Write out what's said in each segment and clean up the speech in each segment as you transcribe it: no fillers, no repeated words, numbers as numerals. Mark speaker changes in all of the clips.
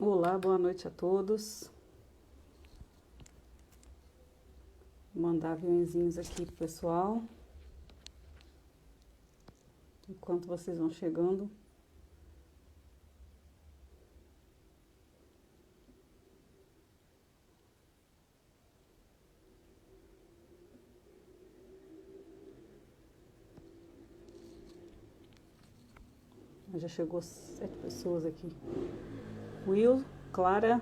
Speaker 1: Olá, boa noite a todos. Vou mandar aviõezinhos aqui pro pessoal, enquanto vocês vão chegando. Já chegou 7 pessoas aqui. Will, Clara,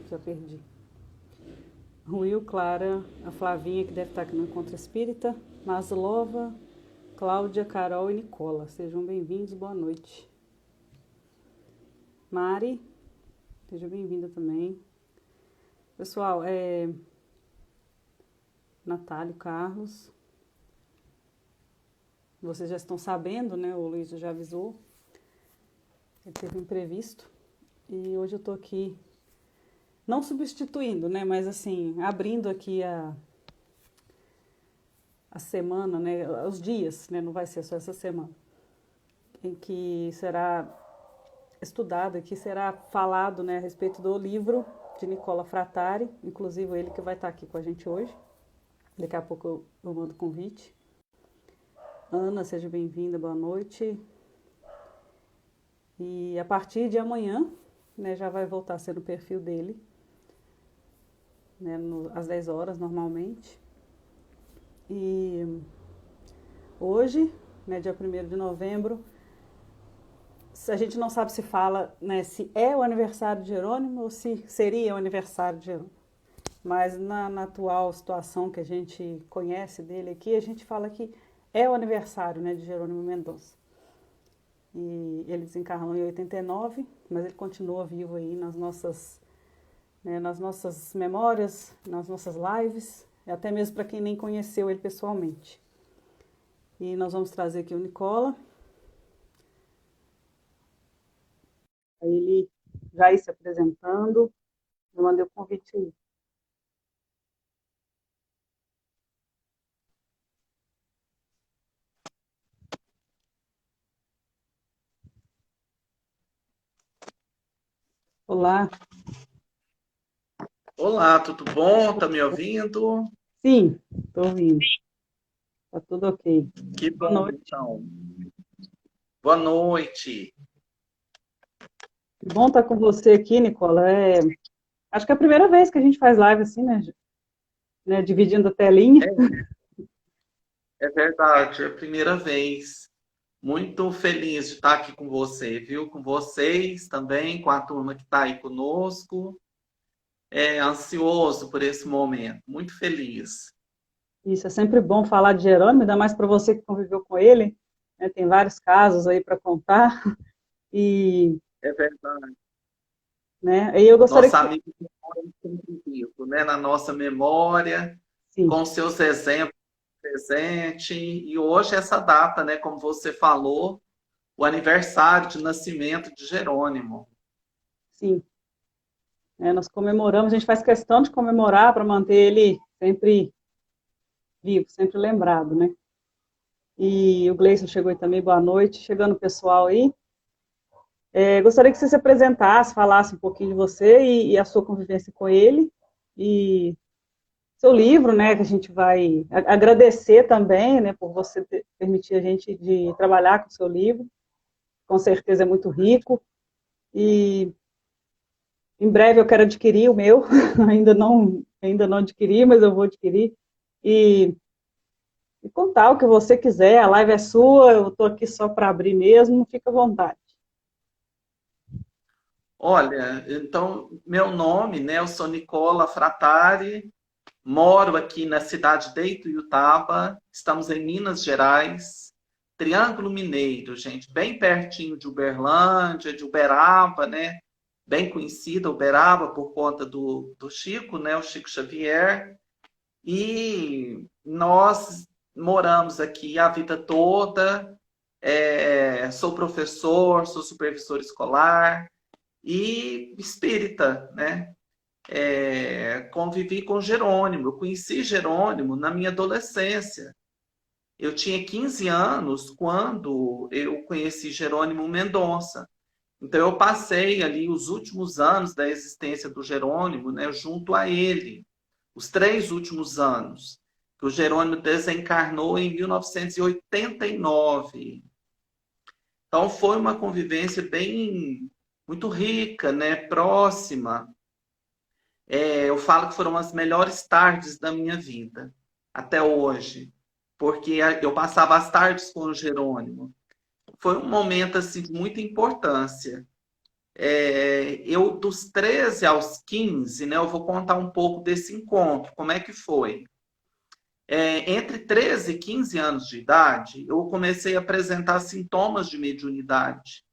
Speaker 1: já perdi. Will, Clara, a Flavinha, que deve estar aqui no Encontro Espírita, Maslova, Cláudia, Carol e Nicola. Sejam bem-vindos, boa noite. Mari, seja bem-vinda também. Pessoal, Natália, Carlos, vocês já estão sabendo, né? O Luiz já avisou. Ele teve um imprevisto. E hoje eu tô aqui, não substituindo, né? Mas assim, abrindo aqui a semana, né? Os dias, né? Não vai ser só essa semana. Em que será estudado, aqui será falado, né? A respeito do livro de Nicola Frattari. Inclusive ele que vai estar aqui com a gente hoje. Daqui a pouco eu mando o convite. Ana, seja bem-vinda, boa noite. E a partir de amanhã, né, já vai voltar a ser o perfil dele, né, às 10 horas normalmente. E hoje, né, dia 1º de novembro, a gente não sabe se fala, né, se é o aniversário de Jerônimo ou se seria o aniversário de Jerônimo. Mas na atual situação que a gente conhece dele aqui, a gente fala que é o aniversário, né, de Jerônimo Mendonça. E ele desencarnou em 89, mas ele continua vivo aí nas nossas memórias, nas nossas lives, até mesmo para quem nem conheceu ele pessoalmente. E nós vamos trazer aqui o Nicola. Ele já ir se apresentando, eu mandei o convite aí. Olá.
Speaker 2: Olá, tudo bom? Tá me ouvindo?
Speaker 1: Sim, estou ouvindo. Tá tudo ok.
Speaker 2: Que
Speaker 1: Boa
Speaker 2: bom,
Speaker 1: noite.
Speaker 2: então. Boa noite.
Speaker 1: Que bom estar com você aqui, Nicola. Acho que é a primeira vez que a gente faz live assim, né? Dividindo a telinha.
Speaker 2: É verdade, é a primeira vez. Muito feliz de estar aqui com você, viu? Com vocês também, com a turma que está aí conosco. Ansioso por esse momento, muito feliz.
Speaker 1: Isso é sempre bom falar de Jerônimo, ainda mais para você que conviveu com ele, né? Tem vários casos aí para contar. E,
Speaker 2: É verdade.
Speaker 1: né? E eu gostaria
Speaker 2: Nosso
Speaker 1: que você,
Speaker 2: amigo mora sempre vivo, né? Na nossa memória,
Speaker 1: sim,
Speaker 2: com seus exemplos presentes. E hoje essa data, né? Como você falou, o aniversário de nascimento de Jerônimo.
Speaker 1: sim, né? Nós comemoramos, a gente faz questão de comemorar para manter ele sempre vivo, sempre lembrado, né? E o Gleison chegou aí também, boa noite, chegando o pessoal aí. Gostaria que você se apresentasse, falasse um pouquinho de você e a sua convivência com ele, e seu livro, né, que a gente vai agradecer também, né, por você permitir a gente de trabalhar com o seu livro, com certeza é muito rico, e em breve eu quero adquirir o meu, ainda não adquiri, mas eu vou adquirir, e, e contar o que você quiser, a live é sua, eu estou aqui só para abrir mesmo, fica à vontade.
Speaker 2: Olha, então, meu nome, né? Eu sou Nicola Frattari, moro aqui na cidade de Ituiutaba, estamos em Minas Gerais, Triângulo Mineiro, gente, bem pertinho de Uberlândia, de Uberaba, né? Bem conhecida Uberaba por conta do Chico, né? O Chico Xavier. E nós moramos aqui a vida toda. Sou professor, sou supervisor escolar e espírita, né? Convivi com Jerônimo. Eu conheci Jerônimo na minha adolescência. Eu tinha 15 anos quando eu conheci Jerônimo Mendonça. Então, eu passei ali os últimos anos da existência do Jerônimo, né, junto a ele, os 3 últimos anos, que o Jerônimo desencarnou em 1989. Então, foi uma convivência bem, muito rica, né, próxima. Eu falo que foram as melhores tardes da minha vida, até hoje, porque eu passava as tardes com o Jerônimo. Foi um momento assim, de muita importância. Eu, dos 13 aos 15, né, eu vou contar um pouco desse encontro, como é que foi. Entre 13 e 15 anos de idade, eu comecei a apresentar sintomas de mediunidade.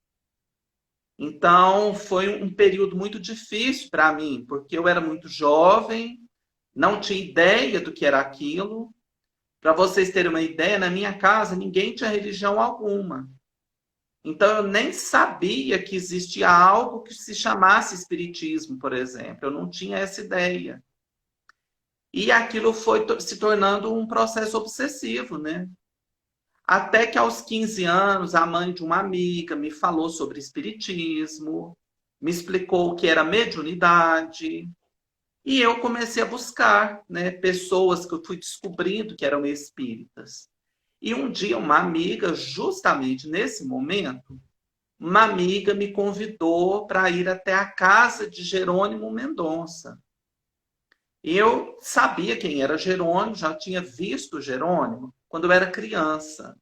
Speaker 2: Então, foi um período muito difícil para mim, porque eu era muito jovem, não tinha ideia do que era aquilo. Para vocês terem uma ideia, na minha casa ninguém tinha religião alguma. Então, eu nem sabia que existia algo que se chamasse espiritismo, por exemplo. Eu não tinha essa ideia. E aquilo foi se tornando um processo obsessivo, né? Até que aos 15 anos, a mãe de uma amiga me falou sobre espiritismo, me explicou o que era mediunidade, e eu comecei a buscar, né, pessoas que eu fui descobrindo que eram espíritas. E um dia, uma amiga, justamente nesse momento, uma amiga me convidou para ir até a casa de Jerônimo Mendonça. Eu sabia quem era Jerônimo, já tinha visto Jerônimo quando eu era criança.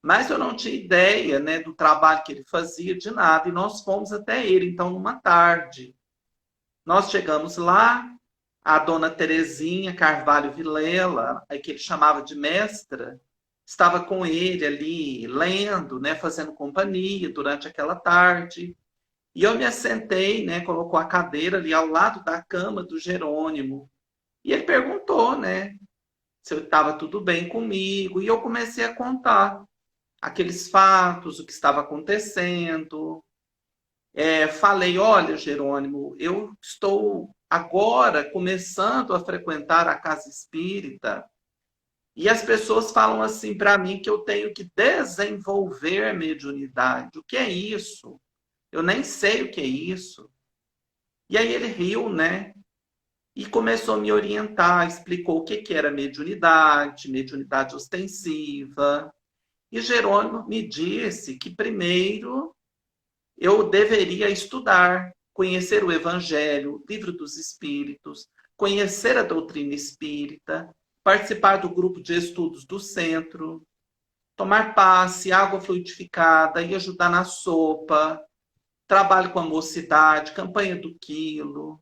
Speaker 2: Mas eu não tinha ideia, né, do trabalho que ele fazia, de nada. E nós fomos até ele, então, numa tarde. Nós chegamos lá, a dona Terezinha Carvalho Vilela, que ele chamava de mestra, estava com ele ali, lendo, né, fazendo companhia durante aquela tarde. E eu me assentei, né, colocou a cadeira ali ao lado da cama do Jerônimo. E ele perguntou, né, se eu estava tudo bem comigo. E eu comecei a contar aqueles fatos, o que estava acontecendo. Falei, olha, Jerônimo, eu estou agora começando a frequentar a casa espírita e as pessoas falam assim para mim que eu tenho que desenvolver mediunidade. O que é isso? Eu nem sei o que é isso. E aí ele riu, né? E começou a me orientar, explicou o que era mediunidade, mediunidade ostensiva. E Jerônimo me disse que primeiro eu deveria estudar, conhecer o Evangelho, o Livro dos Espíritos, conhecer a doutrina espírita, participar do grupo de estudos do centro, tomar passe, água fluidificada e ajudar na sopa, trabalho com a mocidade, campanha do quilo,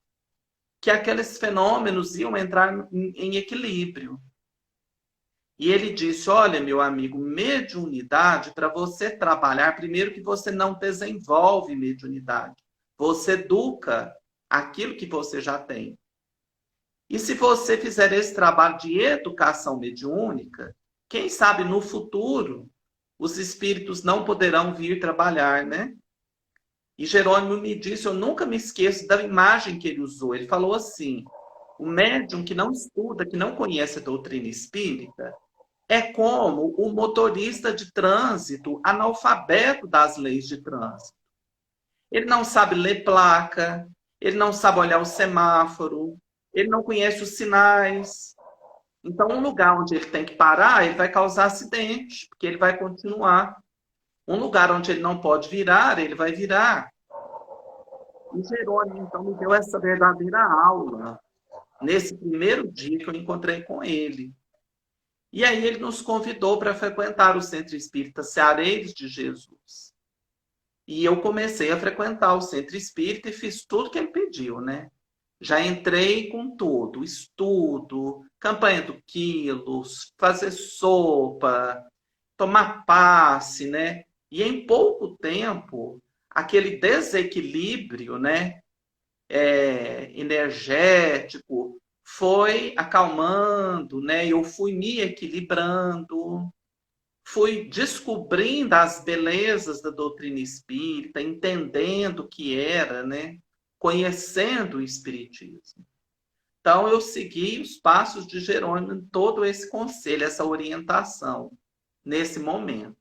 Speaker 2: que aqueles fenômenos iam entrar em equilíbrio. E ele disse, olha, meu amigo, mediunidade, para você trabalhar, primeiro que você não desenvolve mediunidade. Você educa aquilo que você já tem. E se você fizer esse trabalho de educação mediúnica, quem sabe no futuro os espíritos não poderão vir trabalhar, né? E Jerônimo me disse, eu nunca me esqueço da imagem que ele usou. Ele falou assim, o médium que não estuda, que não conhece a doutrina espírita, é como o motorista de trânsito analfabeto das leis de trânsito. Ele não sabe ler placa, ele não sabe olhar o semáforo, ele não conhece os sinais. Então, um lugar onde ele tem que parar, ele vai causar acidente, porque ele vai continuar. Um lugar onde ele não pode virar, ele vai virar. E Jerônimo, então, me deu essa verdadeira aula nesse primeiro dia que eu encontrei com ele. E aí ele nos convidou para frequentar o Centro Espírita Ceareiros de Jesus. E eu comecei a frequentar o Centro Espírita e fiz tudo que ele pediu, né? Já entrei com tudo, estudo, campanha do quilos, fazer sopa, tomar passe, né? E em pouco tempo, aquele desequilíbrio, né? Energético, foi acalmando, né? Eu fui me equilibrando, fui descobrindo as belezas da doutrina espírita, entendendo o que era, né? Conhecendo o espiritismo. Então eu segui os passos de Jerônimo em todo esse conselho, essa orientação nesse momento.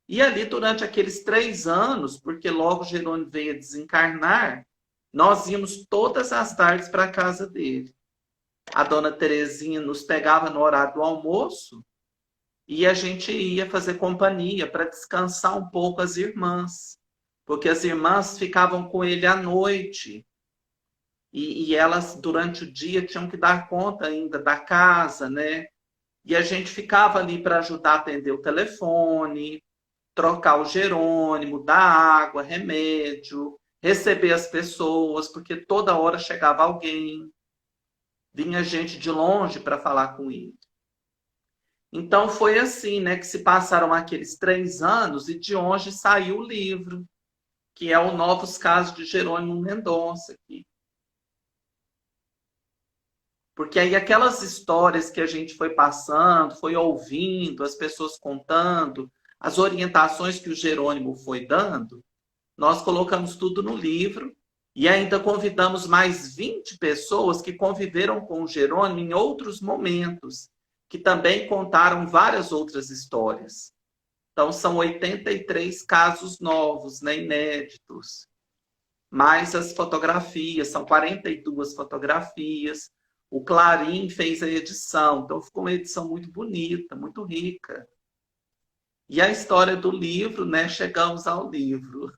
Speaker 2: E ali, durante aqueles 3 anos, porque logo Jerônimo veio a desencarnar, nós íamos todas as tardes para a casa dele. A dona Terezinha nos pegava no horário do almoço e a gente ia fazer companhia para descansar um pouco as irmãs. Porque as irmãs ficavam com ele à noite. E elas, durante o dia, tinham que dar conta ainda da casa, né? E a gente ficava ali para ajudar a atender o telefone, trocar o Jerônimo, dar água, remédio, receber as pessoas, porque toda hora chegava alguém, vinha gente de longe para falar com ele. Então foi assim, né, que se passaram aqueles 3 anos e de onde saiu o livro, que é o Novos Casos de Jerônimo Mendonça aqui. Porque aí aquelas histórias que a gente foi passando, foi ouvindo, as pessoas contando, as orientações que o Jerônimo foi dando, nós colocamos tudo no livro e ainda convidamos mais 20 pessoas que conviveram com o Jerônimo em outros momentos, que também contaram várias outras histórias. Então, são 83 casos novos, né, inéditos. Mais as fotografias, são 42 fotografias. O Clarim fez a edição, então ficou uma edição muito bonita, muito rica. E a história do livro, né? Chegamos ao livro.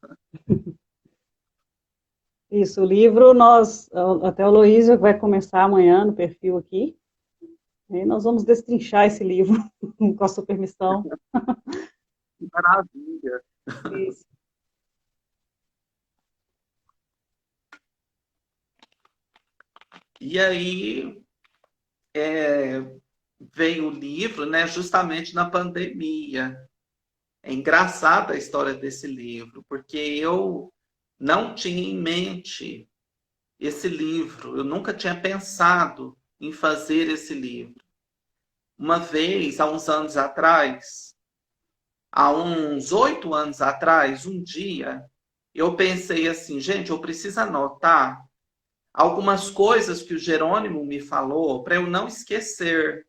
Speaker 1: Isso, o livro, até o Luísio vai começar amanhã no perfil aqui, e nós vamos destrinchar esse livro, com a sua permissão.
Speaker 2: Que maravilha!
Speaker 1: Isso.
Speaker 2: E aí veio o livro, né? Justamente na pandemia. É engraçada a história desse livro, porque eu não tinha em mente esse livro, eu nunca tinha pensado em fazer esse livro. Uma vez, há uns anos atrás, há uns 8 anos atrás, um dia, eu pensei assim, gente, eu preciso anotar algumas coisas que o Jerônimo me falou para eu não esquecer.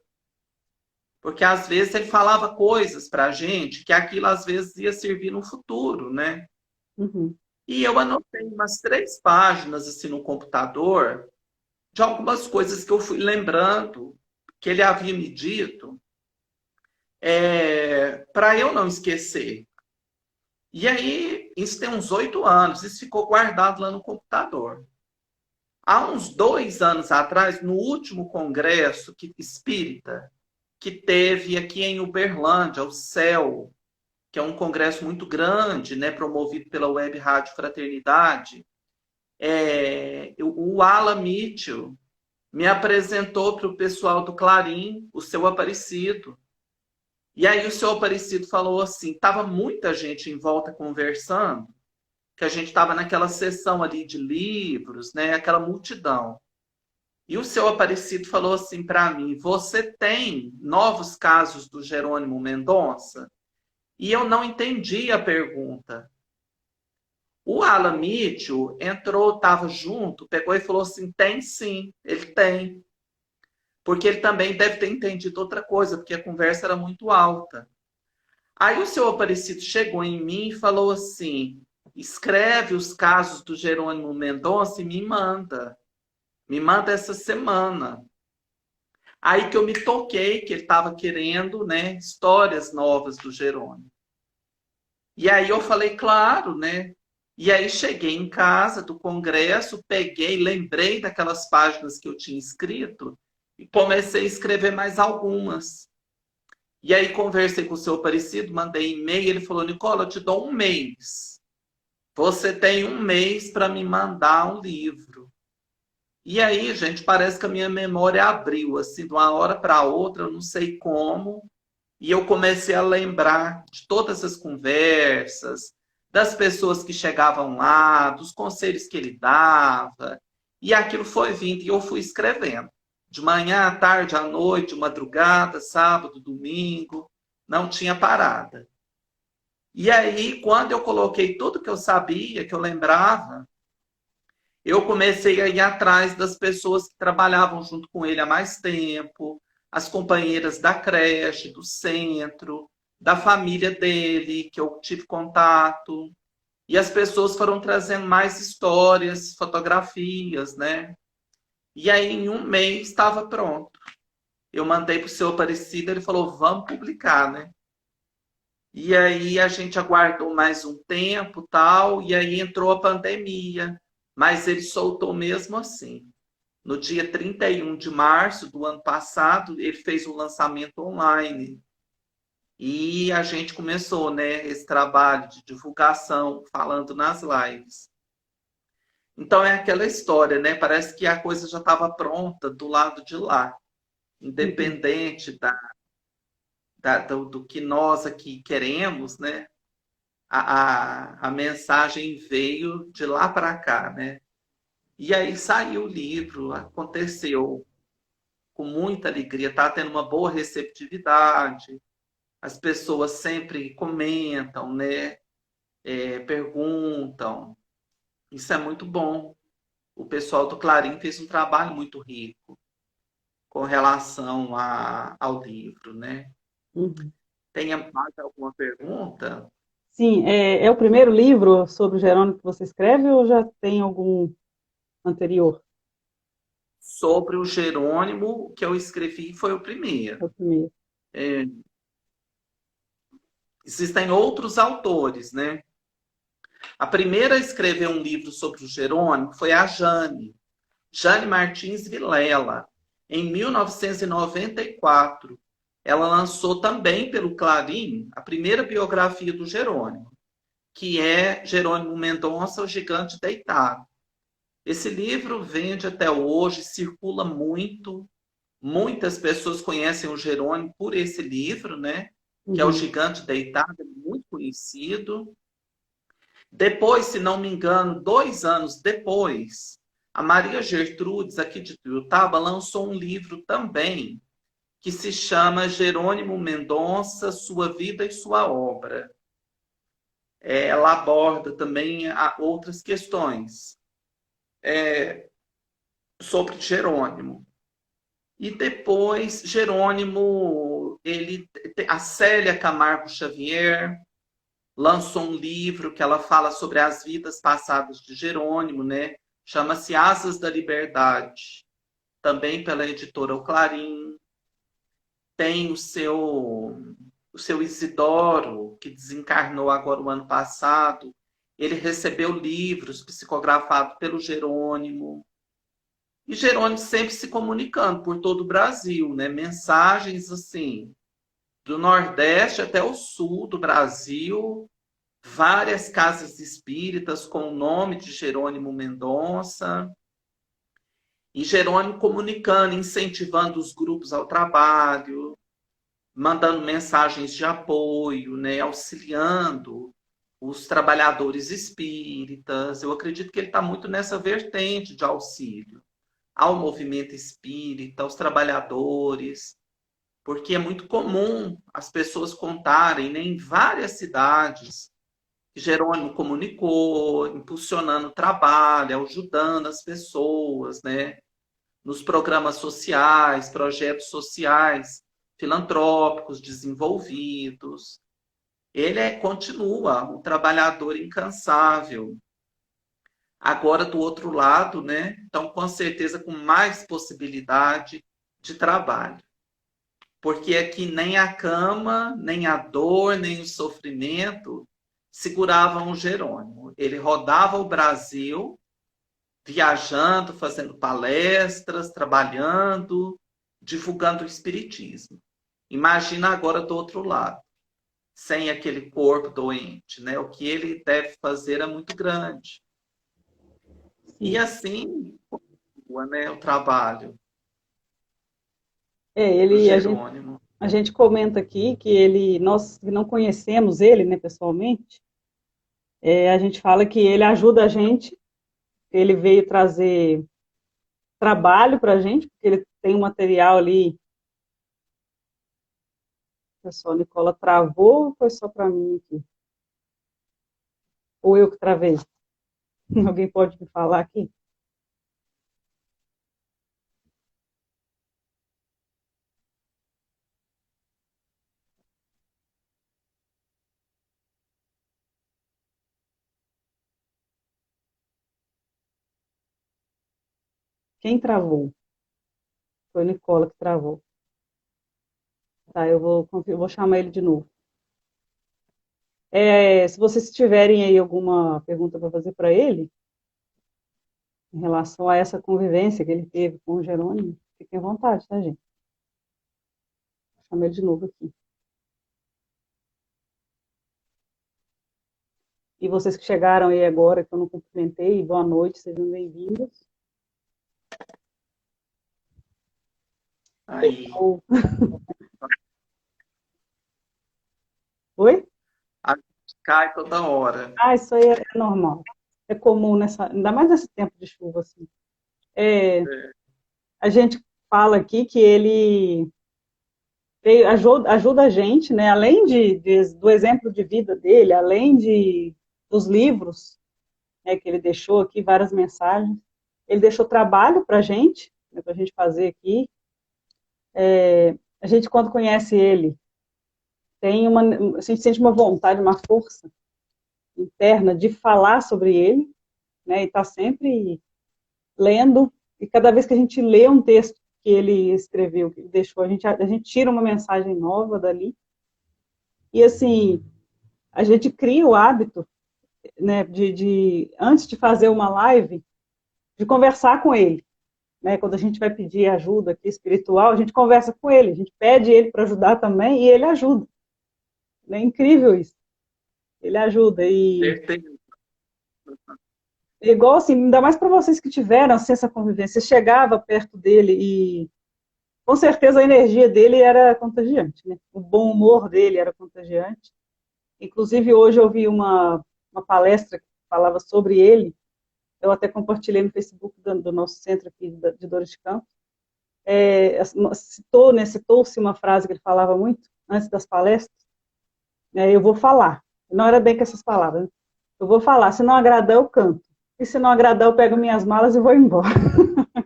Speaker 2: Porque às vezes ele falava coisas para a gente que aquilo às vezes ia servir no futuro, né?
Speaker 1: Uhum.
Speaker 2: E eu anotei umas 3 páginas assim no computador de algumas coisas que eu fui lembrando que ele havia me dito, para eu não esquecer. E aí, isso tem uns 8 anos, isso ficou guardado lá no computador. Há uns 2 anos atrás, no último congresso espírita que teve aqui em Uberlândia, o CEL, que é um congresso muito grande, né, promovido pela Web Rádio Fraternidade, o Alan Mitchell me apresentou para o pessoal do Clarim, o seu Aparecido. E aí o seu Aparecido falou assim, estava muita gente em volta conversando, que a gente estava naquela sessão ali de livros, né, aquela multidão. E o seu Aparecido falou assim para mim, você tem novos casos do Jerônimo Mendonça? E eu não entendi a pergunta. O Alan Mitchell entrou, estava junto, pegou e falou assim, tem sim, ele tem. Porque ele também deve ter entendido outra coisa, porque a conversa era muito alta. Aí o seu Aparecido chegou em mim e falou assim, escreve os casos do Jerônimo Mendonça e me manda. Me manda essa semana. Aí que eu me toquei que ele estava querendo, né, histórias novas do Jerônimo. E aí eu falei, claro, né? E aí cheguei em casa do congresso, peguei, lembrei daquelas páginas que eu tinha escrito e comecei a escrever mais algumas. E aí conversei com o seu Aparecido, mandei e-mail, ele falou, Nicola, eu te dou um mês. Você tem um mês para me mandar um livro. E aí, gente, parece que a minha memória abriu, assim, de uma hora para outra, eu não sei como. E eu comecei a lembrar de todas as conversas, das pessoas que chegavam lá, dos conselhos que ele dava. E aquilo foi vindo e eu fui escrevendo. De manhã, à tarde, à noite, madrugada, sábado, domingo, não tinha parada. E aí, quando eu coloquei tudo que eu sabia, que eu lembrava, eu comecei a ir atrás das pessoas que trabalhavam junto com ele há mais tempo, as companheiras da creche, do centro, da família dele, que eu tive contato. E as pessoas foram trazendo mais histórias, fotografias, né? E aí, em um mês, estava pronto. Eu mandei para o seu Aparecido, ele falou, vamos publicar, né? E aí a gente aguardou mais um tempo, tal, e aí entrou a pandemia. Mas ele soltou mesmo assim. No dia 31 de março do ano passado, ele fez o lançamento online. E a gente começou, né, esse trabalho de divulgação, falando nas lives. Então é aquela história, né? Parece que a coisa já estava pronta do lado de lá,
Speaker 1: Uhum.
Speaker 2: independente do que nós aqui queremos, né? A mensagem veio de lá para cá, né? E aí saiu o livro, aconteceu com muita alegria, está tendo uma boa receptividade, as pessoas sempre comentam, né? Perguntam. Isso é muito bom. O pessoal do Clarim fez um trabalho muito rico com relação ao livro, né?
Speaker 1: Uhum.
Speaker 2: Tem mais alguma pergunta
Speaker 1: Sim, é o primeiro livro sobre o Jerônimo que você escreve ou já tem algum anterior?
Speaker 2: sobre o Jerônimo que eu escrevi foi o
Speaker 1: É o
Speaker 2: primeiro.
Speaker 1: primeiro.
Speaker 2: É, existem outros autores, né? A primeira a escrever um livro sobre o Jerônimo foi a Jane Martins Vilela, em 1994. Ela lançou também pelo Clarim a primeira biografia do Jerônimo, que é Jerônimo Mendonça, o Gigante Deitado. Esse livro vende até hoje, circula muito. Muitas pessoas conhecem o Jerônimo por esse livro, né? Que é O
Speaker 1: Uhum.
Speaker 2: Gigante Deitado, é muito conhecido. Depois, se não me engano, 2 anos depois, a Maria Gertrudes, aqui de Tuiutaba, lançou um livro também, que se chama Jerônimo Mendonça, Sua Vida e Sua Obra. Ela aborda também outras questões sobre Jerônimo. E depois, Jerônimo, a Célia Camargo Xavier lançou um livro que ela fala sobre as vidas passadas de Jerônimo, né? Chama-se Asas da Liberdade, também pela editora O Clarim. Tem o seu Isidoro, que desencarnou agora o ano passado. Ele recebeu livros psicografados pelo Jerônimo. E Jerônimo sempre se comunicando por todo o Brasil, né? Mensagens assim, do Nordeste até o Sul do Brasil, várias casas espíritas com o nome de Jerônimo Mendonça. E Jerônimo comunicando, incentivando os grupos ao trabalho, mandando mensagens de apoio, né? Auxiliando os trabalhadores espíritas. Eu acredito que ele está muito nessa vertente de auxílio ao movimento espírita, aos trabalhadores, porque é muito comum as pessoas contarem, né, em várias cidades que Jerônimo comunicou, impulsionando o trabalho, ajudando as pessoas, né, nos programas sociais, projetos sociais, filantrópicos desenvolvidos. Ele continua um trabalhador incansável. Agora, do outro lado, né? Então, com certeza, com mais possibilidade de trabalho. Porque aqui nem a cama, nem a dor, nem o sofrimento seguravam o Jerônimo. Ele rodava o Brasil, viajando, fazendo palestras, trabalhando, divulgando o espiritismo. Imagina agora do outro lado, sem aquele corpo doente, né? O que ele deve fazer é muito grande. E
Speaker 1: Sim.
Speaker 2: assim, né, o trabalho do
Speaker 1: Ele,
Speaker 2: Jerônimo.
Speaker 1: a gente comenta aqui que nós que não conhecemos ele, né, pessoalmente, a gente fala que ele ajuda a gente, ele veio trazer trabalho para a gente, porque ele tem um material ali. Pessoal, Nicola travou ou foi só para mim aqui? Ou eu que travei? Alguém pode me falar aqui? Quem travou? Foi o Nicola que travou. Tá, eu vou chamar ele de novo. Se vocês tiverem aí alguma pergunta para fazer para ele, em relação a essa convivência que ele teve com o Jerônimo, fiquem à vontade, tá, gente? Vou chamar ele de novo aqui. E vocês que chegaram aí agora, que eu não cumprimentei, boa noite, sejam bem-vindos.
Speaker 2: Aí.
Speaker 1: Oi?
Speaker 2: A gente cai toda hora.
Speaker 1: Isso aí é normal. É comum, ainda mais nesse tempo de chuva, assim. A gente fala aqui que ele ajuda a gente, né? Além do exemplo de vida dele, além dos livros, né, que ele deixou aqui, várias mensagens, ele deixou trabalho para gente, né, para a gente fazer aqui. A gente, quando conhece ele, a gente sente uma vontade, uma força interna de falar sobre ele, né? E está sempre lendo, e cada vez que a gente lê um texto que ele escreveu, que ele deixou, a gente tira uma mensagem nova dali. E assim, a gente cria o hábito, né, antes de fazer uma live, de conversar com ele. Né? Quando a gente vai pedir ajuda aqui espiritual, a gente conversa com ele, a gente pede ele para ajudar também, e ele ajuda. É incrível isso. Ele ajuda. Igual assim, ainda mais para vocês que tiveram assim, essa convivência, você chegava perto dele e com certeza a energia dele era contagiante, né? O bom humor dele era contagiante. Inclusive, hoje eu vi uma palestra que falava sobre ele, eu até compartilhei no Facebook do nosso centro aqui de Dores de Campos. Citou-se uma frase que ele falava muito antes das palestras, né? Eu vou falar. Não era bem com essas palavras, né? Eu vou falar, se não agradar, eu canto. E se não agradar, eu pego minhas malas e vou embora.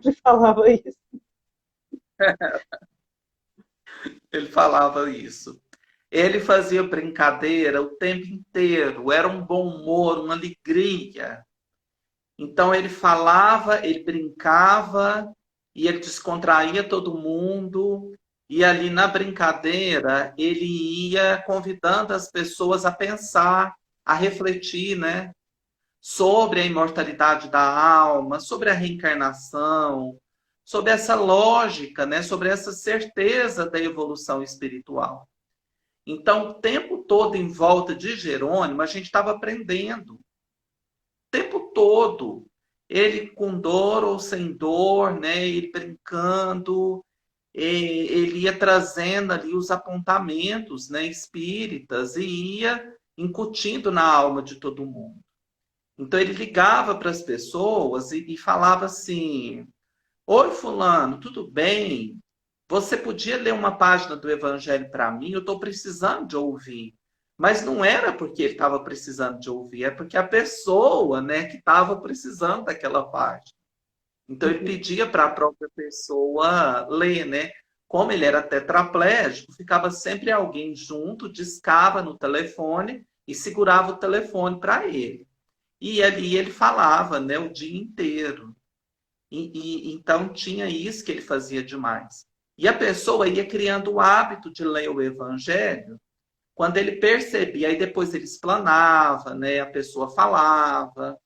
Speaker 1: Ele falava isso.
Speaker 2: Ele falava isso. Ele fazia brincadeira o tempo inteiro, era um bom humor, uma alegria. Então ele falava, ele brincava e ele descontraía todo mundo. E ali na brincadeira ele ia convidando as pessoas a pensar, a refletir, né, sobre a imortalidade da alma, sobre a reencarnação, sobre essa lógica, né, sobre essa certeza da evolução espiritual. Então, o tempo todo em volta de Jerônimo, a gente estava aprendendo. O tempo todo. Ele com dor ou sem dor, né? Ele brincando, ele ia trazendo ali os apontamentos, né, espíritas e ia incutindo na alma de todo mundo. Então, ele ligava para as pessoas e falava assim: oi, fulano, tudo bem? Você podia ler uma página do Evangelho para mim? Eu estou precisando de ouvir. Mas não era porque ele estava precisando de ouvir, é porque a pessoa, né, que estava precisando daquela página. Então ele pedia para a própria pessoa ler, né? Como ele era tetraplégico, ficava sempre alguém junto, discava no telefone e segurava o telefone para ele. E ali ele falava, né, o dia inteiro. Então tinha isso que ele fazia demais. E a pessoa ia criando o hábito de ler o Evangelho quando ele percebia. Aí depois ele explanava, né? A pessoa falava.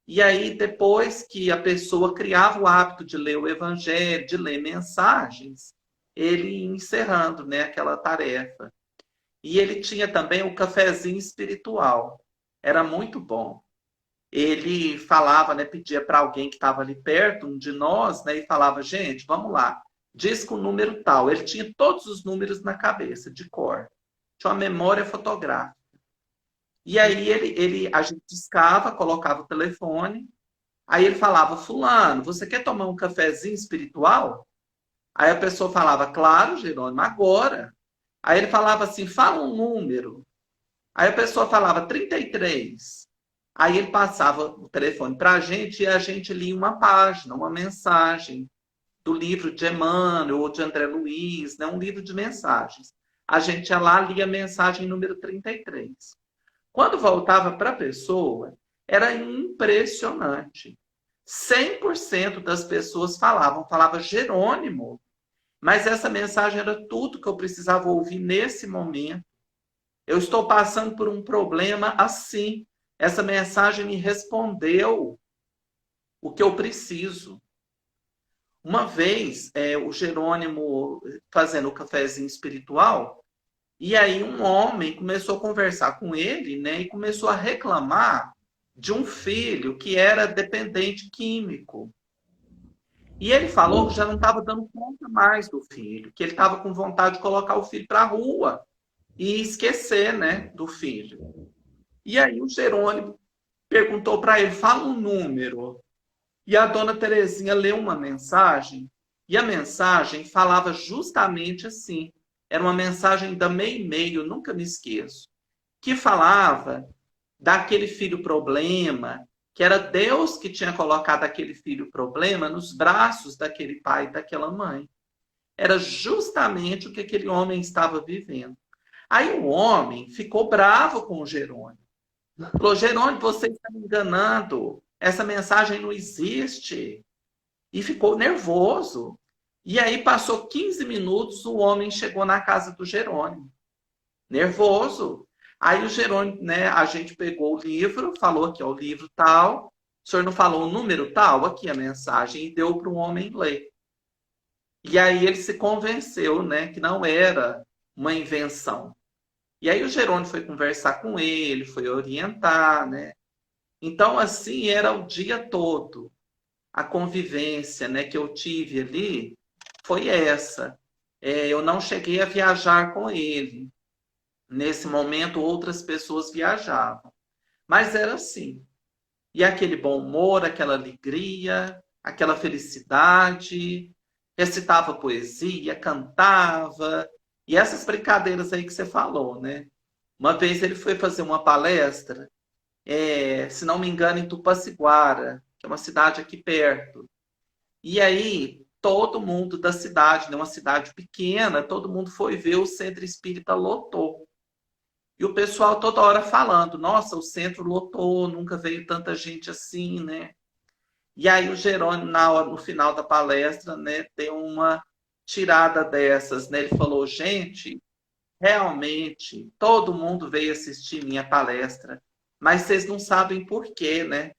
Speaker 2: E aí depois que a pessoa criava o hábito de ler o Evangelho, de ler mensagens, ele ia encerrando, né, aquela tarefa. E ele tinha também o cafezinho espiritual. Era muito bom. Ele falava, né, pedia para alguém que estava ali perto, um de nós, né, e falava: gente, vamos lá, diz com o número tal. Ele tinha todos os números na cabeça, de cor. Tinha uma memória fotográfica. E aí a gente discava, colocava o telefone, aí ele falava: fulano, você quer tomar um cafezinho espiritual? Aí a pessoa falava: claro, Jerônimo, agora. Aí ele falava assim: fala um número. Aí a pessoa falava: 33. Aí ele passava o telefone para a gente e a gente lia uma página, uma mensagem do livro de Emmanuel ou de André Luiz, né? Um livro de mensagens. A gente ia lá, lia a mensagem número 33. Quando voltava para a pessoa, era impressionante. 100% das pessoas falava Jerônimo. Mas essa mensagem era tudo que eu precisava ouvir nesse momento. Eu estou passando por um problema assim. Essa mensagem me respondeu o que eu preciso. Uma vez, o Jerônimo fazendo o cafezinho espiritual, e aí um homem começou a conversar com ele, né, e começou a reclamar de um filho que era dependente químico. E ele falou que já não estava dando conta mais do filho, que ele estava com vontade de colocar o filho para a rua e esquecer, né, do filho. E aí o Jerônimo perguntou para ele, fala um número. E a dona Terezinha leu uma mensagem, e a mensagem falava justamente assim. Era uma mensagem da Meimei, eu nunca me esqueço, que falava daquele filho problema, que era Deus que tinha colocado aquele filho problema nos braços daquele pai e daquela mãe. Era justamente o que aquele homem estava vivendo. Aí o homem ficou bravo com o Jerônimo. Falou, Jerônimo, você está me enganando. Essa mensagem não existe. E ficou nervoso. E aí passou 15 minutos, o homem chegou na casa do Jerônimo. Nervoso. Aí o Jerônimo, né, a gente pegou o livro, falou aqui, ó, o livro tal. O senhor não falou o número tal? Aqui a mensagem. E deu para o homem ler. E aí ele se convenceu, né, que não era uma invenção. E aí o Jerônimo foi conversar com ele, foi orientar, né? Então, assim, era o dia todo. A convivência, né, que eu tive ali foi essa. Eu não cheguei a viajar com ele. Nesse momento, outras pessoas viajavam. Mas era assim. E aquele bom humor, aquela alegria, aquela felicidade. Recitava poesia, cantava. E essas brincadeiras aí que você falou, né? Uma vez ele foi fazer uma palestra, se não me engano, em Tupaciguara, que é uma cidade aqui perto. E aí, todo mundo da cidade, né, uma cidade pequena, todo mundo foi ver, o centro espírita lotou. E o pessoal toda hora falando, nossa, o centro lotou, nunca veio tanta gente assim, né? E aí o Jerônimo, no final da palestra, né, deu uma tirada dessas, né? Ele falou, gente, realmente, todo mundo veio assistir minha palestra, mas vocês não sabem por quê, né?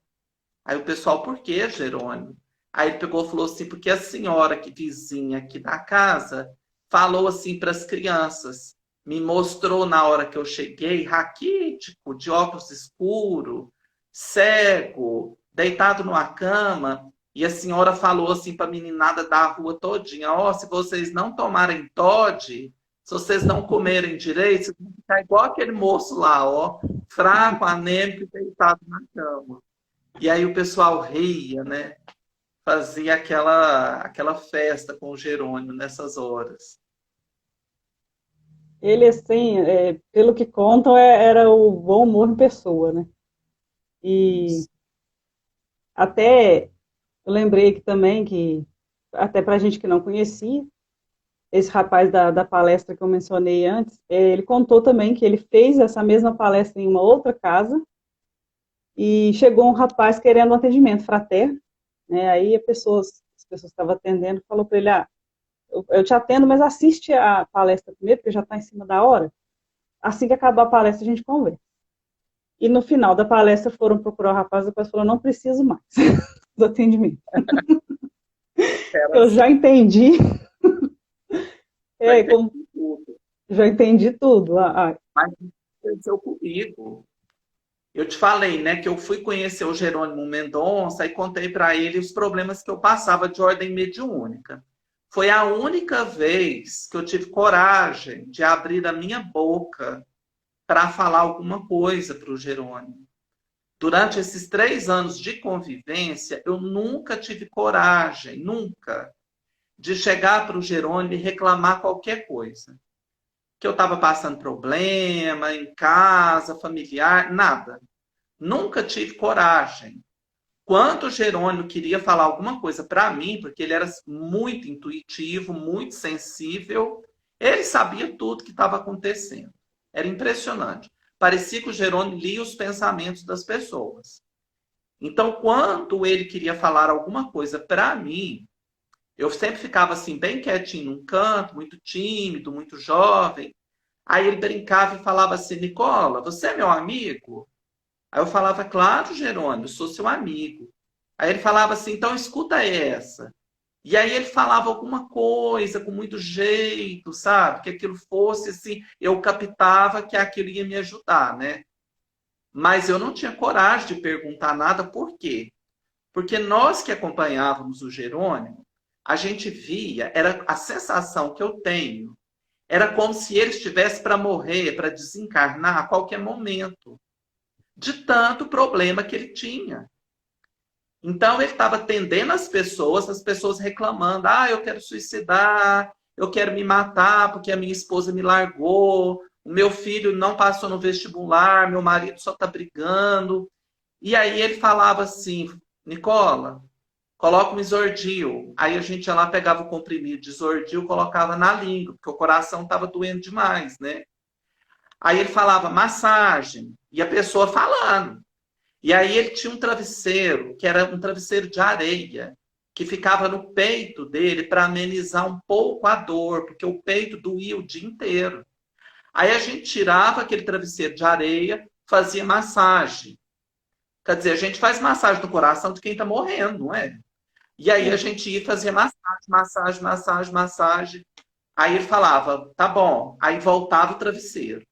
Speaker 2: Aí o pessoal, por quê, Jerônimo? Aí ele pegou e falou assim, porque a senhora que vizinha aqui da casa falou assim para as crianças, me mostrou na hora que eu cheguei, raquítico, de óculos escuro, cego, deitado numa cama, e a senhora falou assim para a meninada da rua todinha, ó, se vocês não tomarem Toddy, se vocês não comerem direito, vocês vão ficar igual aquele moço lá, ó, fraco, anêmico, deitado na cama. E aí o pessoal ria, né? Fazia aquela festa com o Jerônimo nessas horas.
Speaker 1: Ele, assim, pelo que contam, era o bom humor em pessoa, né? E
Speaker 2: Isso.
Speaker 1: até eu lembrei que também que, até para gente que não conhecia, esse rapaz da palestra que eu mencionei antes, ele contou também que ele fez essa mesma palestra em uma outra casa e chegou um rapaz querendo um atendimento fraterno, né? Aí as pessoas que estavam atendendo falou para ele, eu te atendo, mas assiste a palestra primeiro, porque já está em cima da hora. Assim que acabar a palestra, a gente conversa. E no final da palestra foram procurar o rapaz, depois falou, não preciso mais do atendimento.
Speaker 2: Era
Speaker 1: Eu
Speaker 2: assim,
Speaker 1: já entendi,
Speaker 2: já
Speaker 1: como,
Speaker 2: entendi tudo.
Speaker 1: já entendi tudo.
Speaker 2: Mas isso aconteceu comigo. Eu te falei, né, que eu fui conhecer o Jerônimo Mendonça e contei para ele os problemas que eu passava de ordem mediúnica. Foi a única vez que eu tive coragem de abrir a minha boca para falar alguma coisa para o Jerônimo. Durante esses 3 anos de convivência, eu nunca tive coragem, nunca, de chegar para o Jerônimo e reclamar qualquer coisa. Que eu estava passando problema em casa, familiar, nada. Nunca tive coragem. Quando o Jerônimo queria falar alguma coisa para mim, porque ele era muito intuitivo, muito sensível, ele sabia tudo que estava acontecendo. Era impressionante. Parecia que o Jerônimo lia os pensamentos das pessoas. Então, quando ele queria falar alguma coisa para mim, eu sempre ficava assim, bem quietinho num canto, muito tímido, muito jovem. Aí ele brincava e falava assim, Nicola, você é meu amigo? Aí eu falava, claro, Jerônimo, eu sou seu amigo. Aí ele falava assim, então escuta essa. E aí ele falava alguma coisa com muito jeito, sabe? Que aquilo fosse assim, eu captava que aquilo ia me ajudar, né? Mas eu não tinha coragem de perguntar nada, por quê? Porque nós que acompanhávamos o Jerônimo, a gente via, era a sensação que eu tenho, era como se ele estivesse para morrer, para desencarnar a qualquer momento, de tanto problema que ele tinha. Então ele estava atendendo as pessoas reclamando: ah, eu quero suicidar, eu quero me matar porque a minha esposa me largou, o meu filho não passou no vestibular, meu marido só está brigando. E aí ele falava assim, Nicola, coloca um Isordil. Aí a gente ia lá, pegava o comprimido de Isordil, colocava na língua, porque o coração estava doendo demais, né? Aí ele falava massagem, e a pessoa falando. E aí ele tinha um travesseiro, que era um travesseiro de areia, que ficava no peito dele para amenizar um pouco a dor, porque o peito doía o dia inteiro. Aí a gente tirava aquele travesseiro de areia, fazia massagem. Quer dizer, a gente faz massagem no coração de quem está morrendo, não é? E aí a gente ia fazer massagem. Aí ele falava, tá bom. Aí voltava o travesseiro.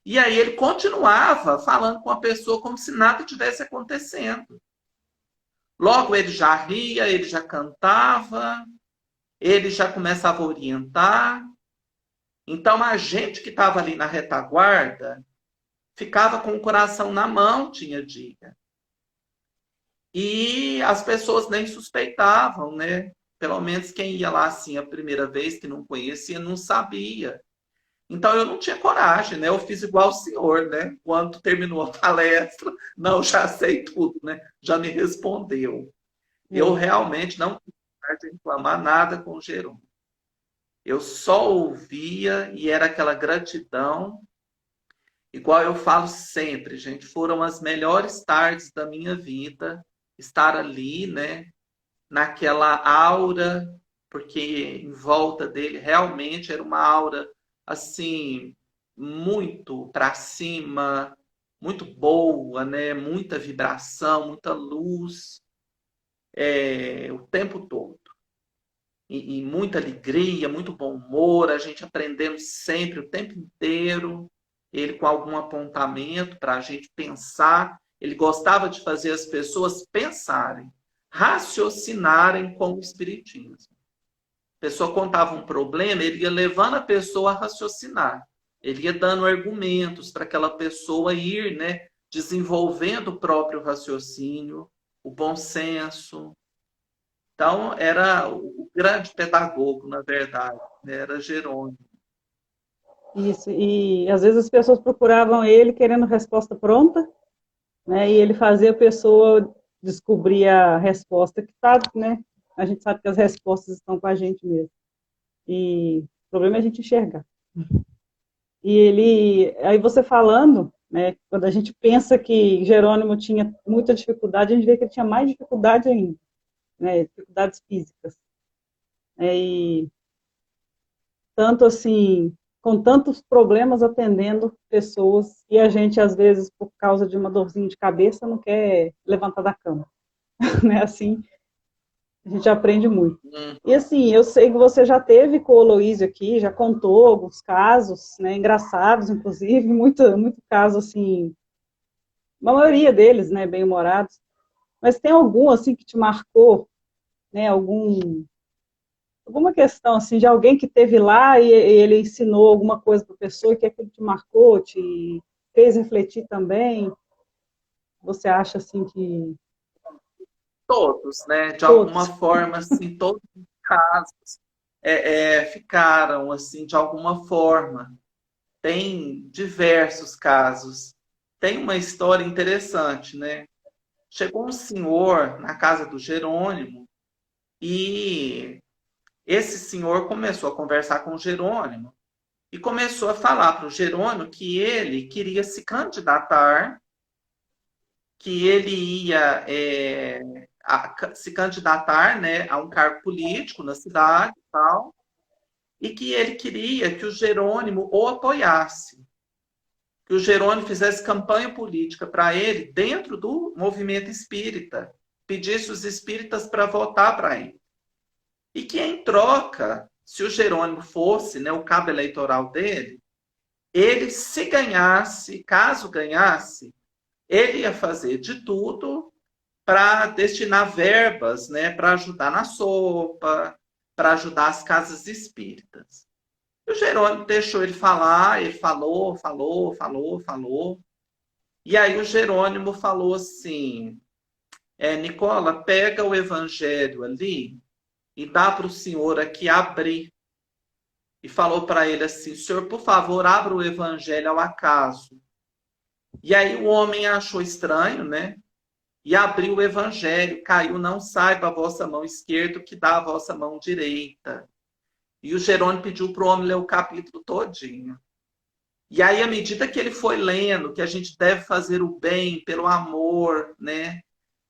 Speaker 2: E aí ele continuava falando com a pessoa como se nada tivesse acontecendo. Logo ele já ria, ele já cantava, ele já começava a orientar. Então a gente que estava ali na retaguarda ficava com o coração na mão, tinha dia. E as pessoas nem suspeitavam, né? Pelo menos quem ia lá assim a primeira vez, que não conhecia, não sabia. Então eu não tinha coragem, né? Eu fiz igual o senhor, né? Quando terminou a palestra, não, já sei tudo, né? Já me respondeu. Eu realmente não tinha coragem de reclamar nada com o Jerônimo. Eu só ouvia e era aquela gratidão, igual eu falo sempre, gente, foram as melhores tardes da minha vida estar ali, né? Naquela aura, porque em volta dele realmente era uma aura assim muito para cima, muito boa, né? Muita vibração, muita luz, o tempo todo. E muita alegria, muito bom humor, a gente aprendendo sempre, o tempo inteiro, ele com algum apontamento para a gente pensar. Ele gostava de fazer as pessoas pensarem, raciocinarem com o espiritismo. A pessoa contava um problema, ele ia levando a pessoa a raciocinar. Ele ia dando argumentos para aquela pessoa ir, né, desenvolvendo o próprio raciocínio, o bom senso. Então, era o grande pedagogo, na verdade, né? Era Jerônimo.
Speaker 1: Isso, e às vezes as pessoas procuravam ele querendo resposta pronta, né? E ele fazia a pessoa descobrir a resposta que está, né? A gente sabe que as respostas estão com a gente mesmo. E o problema é a gente enxergar. E ele, aí você falando, né? Quando a gente pensa que Jerônimo tinha muita dificuldade, a gente vê que ele tinha mais dificuldade ainda, né? Dificuldades físicas. E tanto assim, com tantos problemas atendendo pessoas, e a gente, às vezes, por causa de uma dorzinha de cabeça, não quer levantar da cama. Né? Assim, a gente aprende muito. E assim, eu sei que você já teve com o Aloysio aqui, já contou alguns casos, né, engraçados, inclusive, muito caso, assim, a maioria deles, né, bem-humorados. Mas tem algum, assim, que te marcou, né, alguma questão, assim, de alguém que teve lá e ele ensinou alguma coisa para a pessoa que aquilo te marcou, te fez refletir também? Você acha, assim, que...
Speaker 2: Todos, né? De alguma
Speaker 1: Todos.
Speaker 2: forma, assim, todos os casos ficaram, assim, de alguma forma. Tem diversos casos. Tem uma história interessante, né? Chegou um senhor na casa do Jerônimo e esse senhor começou a conversar com o Jerônimo e começou a falar para o Jerônimo que ele queria se candidatar, que ele ia se candidatar, né, a um cargo político na cidade e tal, e que ele queria que o Jerônimo o apoiasse, que o Jerônimo fizesse campanha política para ele dentro do movimento espírita, pedisse os espíritas para votar para ele. E que, em troca, se o Jerônimo fosse, né, o cabo eleitoral dele, ele, se ganhasse, caso ganhasse, ele ia fazer de tudo para destinar verbas, né, para ajudar na sopa, para ajudar as casas espíritas. E o Jerônimo deixou ele falar, ele falou, falou, falou, falou. E aí o Jerônimo falou assim: Nicola, pega o evangelho ali e dá para o senhor aqui abrir. E falou para ele assim: senhor, por favor, abra o evangelho ao acaso. E aí o homem achou estranho, né? E abriu o evangelho, caiu, não saiba a vossa mão esquerda o que dá a vossa mão direita. E o Jerônimo pediu para o homem ler o capítulo todinho. E aí, à medida que ele foi lendo, que a gente deve fazer o bem pelo amor, né?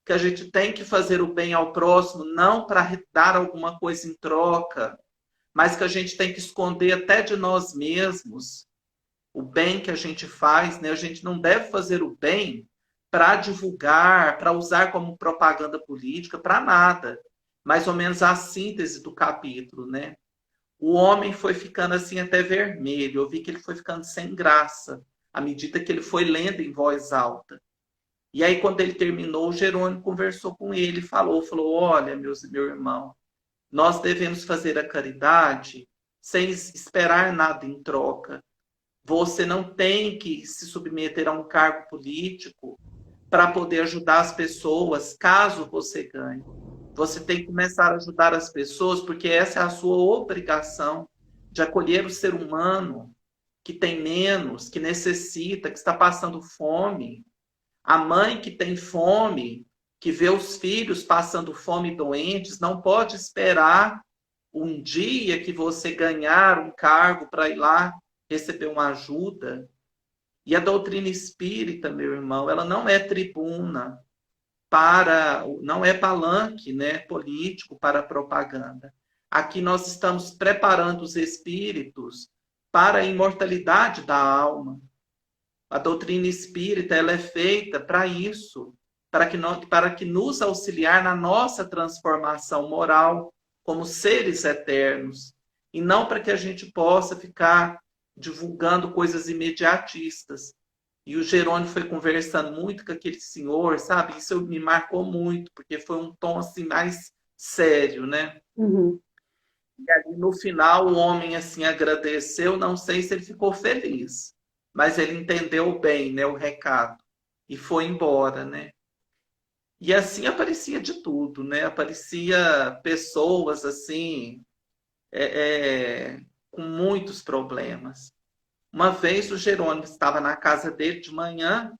Speaker 2: Que a gente tem que fazer o bem ao próximo, não para dar alguma coisa em troca, mas que a gente tem que esconder até de nós mesmos o bem que a gente faz, né? A gente não deve fazer o bem para divulgar, para usar como propaganda política, para nada. Mais ou menos a síntese do capítulo, né? O homem foi ficando assim até vermelho. Eu vi que ele foi ficando sem graça à medida que ele foi lendo em voz alta. E aí, quando ele terminou, o Jerônimo conversou com ele e falou: olha, meu irmão, nós devemos fazer a caridade sem esperar nada em troca. Você não tem que se submeter a um cargo político para poder ajudar as pessoas, caso você ganhe. Você tem que começar a ajudar as pessoas, porque essa é a sua obrigação de acolher o ser humano que tem menos, que necessita, que está passando fome. A mãe que tem fome, que vê os filhos passando fome doentes, não pode esperar um dia que você ganhar um cargo para ir lá receber uma ajuda. E a doutrina espírita, meu irmão, ela não é tribuna não é palanque, né, político para propaganda. Aqui nós estamos preparando os espíritos para a imortalidade da alma. A doutrina espírita ela é feita para isso, para que nos auxiliar na nossa transformação moral como seres eternos, e não para que a gente possa ficar divulgando coisas imediatistas. E o Jerônimo foi conversando muito com aquele senhor, sabe? Isso me marcou muito, porque foi um tom assim mais sério, né?
Speaker 1: Uhum.
Speaker 2: E ali no final o homem assim agradeceu, não sei se ele ficou feliz, mas ele entendeu bem, né, o recado e foi embora, né? E assim aparecia de tudo, né? Aparecia pessoas assim com muitos problemas. Uma vez o Jerônimo estava na casa dele de manhã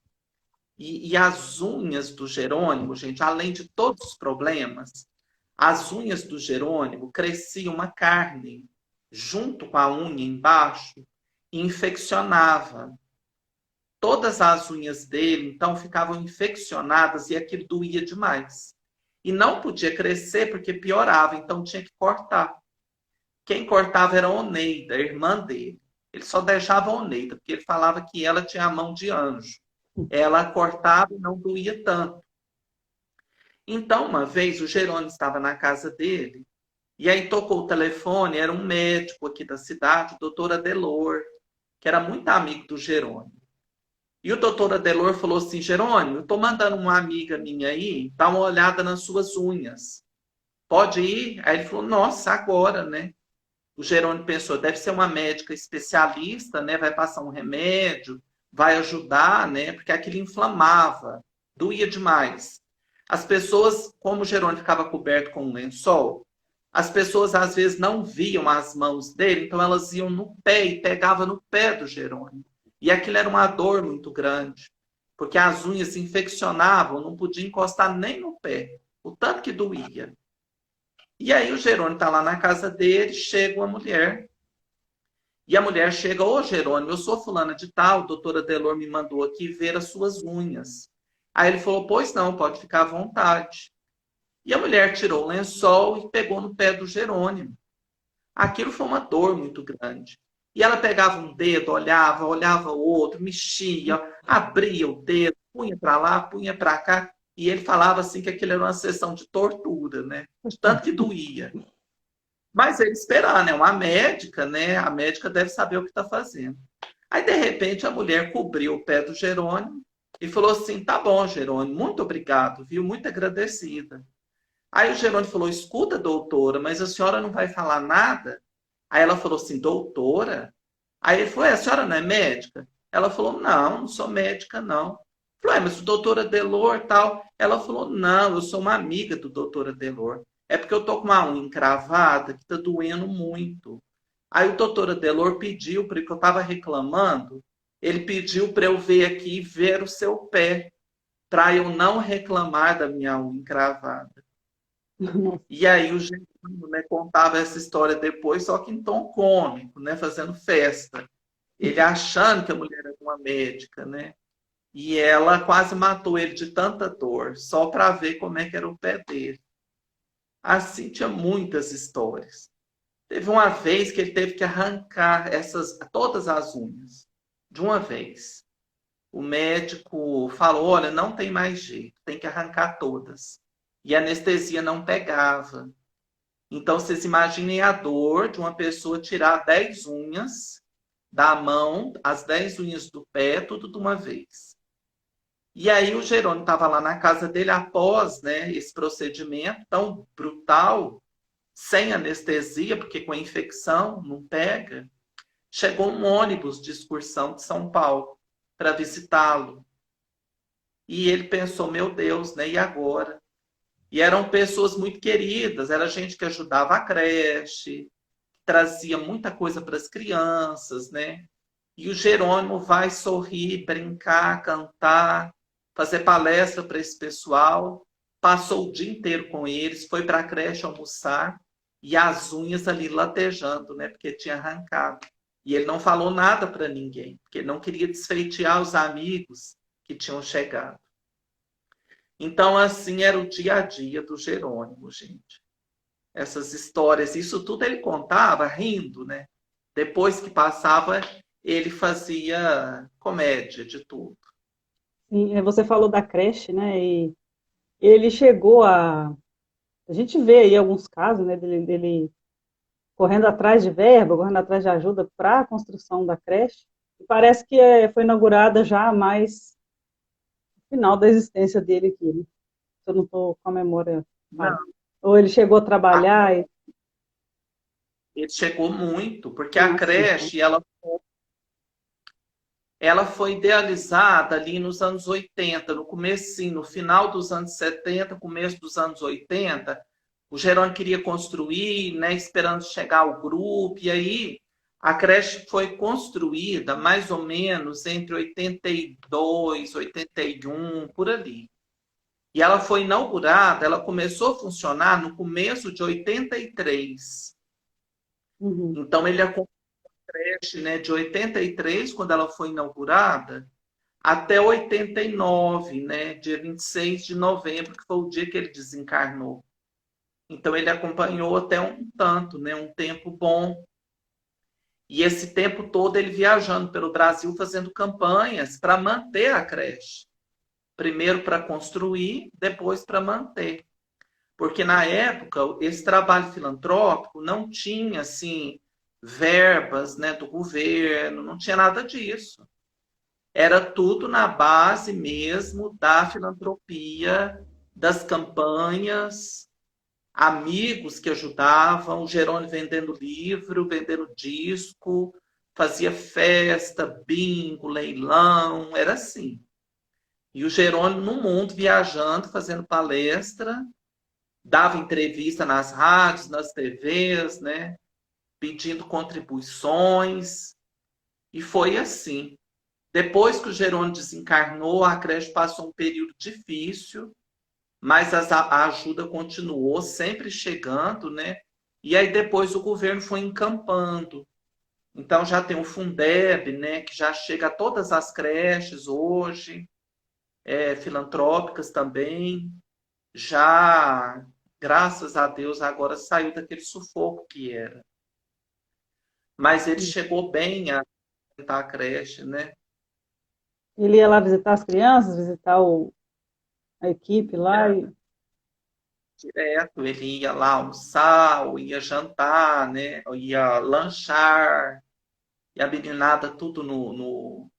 Speaker 2: e as unhas do Jerônimo, gente, além de todos os problemas, as unhas do Jerônimo crescia uma carne junto com a unha embaixo e infeccionava. Todas as unhas dele, então, ficavam infeccionadas e aquilo doía demais. E não podia crescer porque piorava, então tinha que cortar. Quem cortava era a Oneida, a irmã dele. Ele só deixava a Oneida, porque ele falava que ela tinha a mão de anjo. Ela cortava e não doía tanto. Então, uma vez, o Jerônimo estava na casa dele, e aí tocou o telefone, era um médico aqui da cidade, o doutor Adelor, que era muito amigo do Jerônimo. E o doutor Adelor falou assim: Jerônimo, eu estou mandando uma amiga minha aí dar uma olhada nas suas unhas. Pode ir? Aí ele falou: nossa, agora, né? O Jerônimo pensou: deve ser uma médica especialista, né? Vai passar um remédio, vai ajudar, né? Porque aquilo inflamava, doía demais. As pessoas, como o Jerônimo ficava coberto com um lençol, as pessoas às vezes não viam as mãos dele, então elas iam no pé e pegavam no pé do Jerônimo. E aquilo era uma dor muito grande, porque as unhas se infeccionavam, não podia encostar nem no pé, o tanto que doía. E aí o Jerônimo está lá na casa dele, chega uma mulher. E a mulher chega: ô Jerônimo, eu sou fulana de tal, a doutora Delor me mandou aqui ver as suas unhas. Aí ele falou, pois não, pode ficar à vontade. E a mulher tirou o lençol e pegou no pé do Jerônimo. Aquilo foi uma dor muito grande. E ela pegava um dedo, olhava, olhava o outro, mexia, abria o dedo, punha para lá, punha para cá. E ele falava assim que aquilo era uma sessão de tortura, né? De tanto que doía. Mas ele esperar, né? Uma médica, né? A médica deve saber o que está fazendo. Aí, de repente, a mulher cobriu o pé do Jerônimo e falou assim: tá bom, Jerônimo, muito obrigado, viu? Muito agradecida. Aí o Jerônimo falou: escuta, doutora, mas a senhora não vai falar nada? Aí ela falou assim: doutora? Aí ele falou: a senhora não é médica? Ela falou: não, não sou médica, não. Falou: mas o doutor Adelor tal. Ela falou: não, eu sou uma amiga do doutor Adelor. É porque eu tô com uma unha encravada que tá doendo muito. Aí o doutor Adelor pediu, porque eu estava reclamando, ele pediu para eu ver aqui e ver o seu pé, para eu não reclamar da minha unha encravada. E aí o Germano, né, contava essa história depois, só que em tom cômico, né, fazendo festa. Ele achando que a mulher era uma médica, né? E ela quase matou ele de tanta dor, só para ver como é que era o pé dele. Assim, tinha muitas histórias. Teve uma vez que ele teve que arrancar todas as unhas, de uma vez. O médico falou: olha, não tem mais jeito, tem que arrancar todas. E a anestesia não pegava. Então, vocês imaginem a dor de uma pessoa tirar 10 unhas da mão, as 10 unhas do pé, tudo de uma vez. E aí o Jerônimo estava lá na casa dele após, né, esse procedimento tão brutal, sem anestesia, porque com a infecção não pega. Chegou um ônibus de excursão de São Paulo para visitá-lo. E ele pensou, meu Deus, né, e agora? E eram pessoas muito queridas, era gente que ajudava a creche, trazia muita coisa para as crianças, né? E o Jerônimo vai sorrir, brincar, cantar, fazer palestra para esse pessoal. Passou o dia inteiro com eles, foi para a creche almoçar e as unhas ali latejando, né? Porque tinha arrancado. E ele não falou nada para ninguém, porque ele não queria desfeitear os amigos que tinham chegado. Então, assim era o dia a dia do Jerônimo, gente. Essas histórias, isso tudo ele contava rindo, né? Depois que passava, ele fazia comédia de tudo.
Speaker 1: Sim, você falou da creche, né? E ele chegou a gente vê aí alguns casos, né, dele correndo atrás de verba, correndo atrás de ajuda para a construção da creche. E parece que foi inaugurada já mais no final da existência dele aqui, né? Se eu não estou com a memória
Speaker 2: Não,
Speaker 1: mal. Ou ele chegou a trabalhar e...
Speaker 2: ele chegou muito, porque a
Speaker 1: Ah, sim.
Speaker 2: creche, ela foi idealizada ali nos anos 80, no começo, no final dos anos 70, começo dos anos 80. O Gerônimo queria construir, né, esperando chegar o grupo, e aí a creche foi construída mais ou menos entre 82, 81, por ali. E ela foi inaugurada, ela começou a funcionar no começo de 83.
Speaker 1: Uhum.
Speaker 2: Então ele acompanhou a creche, né, de 83, quando ela foi inaugurada, até 89, né, dia 26 de novembro, que foi o dia que ele desencarnou. Então ele acompanhou até um tanto, né, um tempo bom. E esse tempo todo ele viajando pelo Brasil fazendo campanhas para manter a creche. Primeiro para construir, depois para manter. Porque na época esse trabalho filantrópico não tinha assim verbas, né, do governo, não tinha nada disso. Era tudo na base mesmo da filantropia, das campanhas, amigos que ajudavam, o Jerônimo vendendo livro, vendendo disco, fazia festa, bingo, leilão, era assim. E o Jerônimo no mundo viajando, fazendo palestra, dava entrevista nas rádios, nas TVs, né? Pedindo contribuições. E foi assim. Depois que o Jerônimo desencarnou, a creche passou um período difícil, mas a ajuda continuou sempre chegando, né? E aí depois o governo foi encampando. Então já tem o Fundeb, né, que já chega a todas as creches hoje. filantrópicas também. Já, graças a Deus, agora saiu daquele sufoco que era. Mas ele chegou bem a tentar a creche, né?
Speaker 1: Ele ia lá visitar as crianças, visitar a equipe lá
Speaker 2: Ia
Speaker 1: e...
Speaker 2: direto, ele ia lá almoçar, ou ia jantar, né? Ou ia lanchar, e a meninada tudo no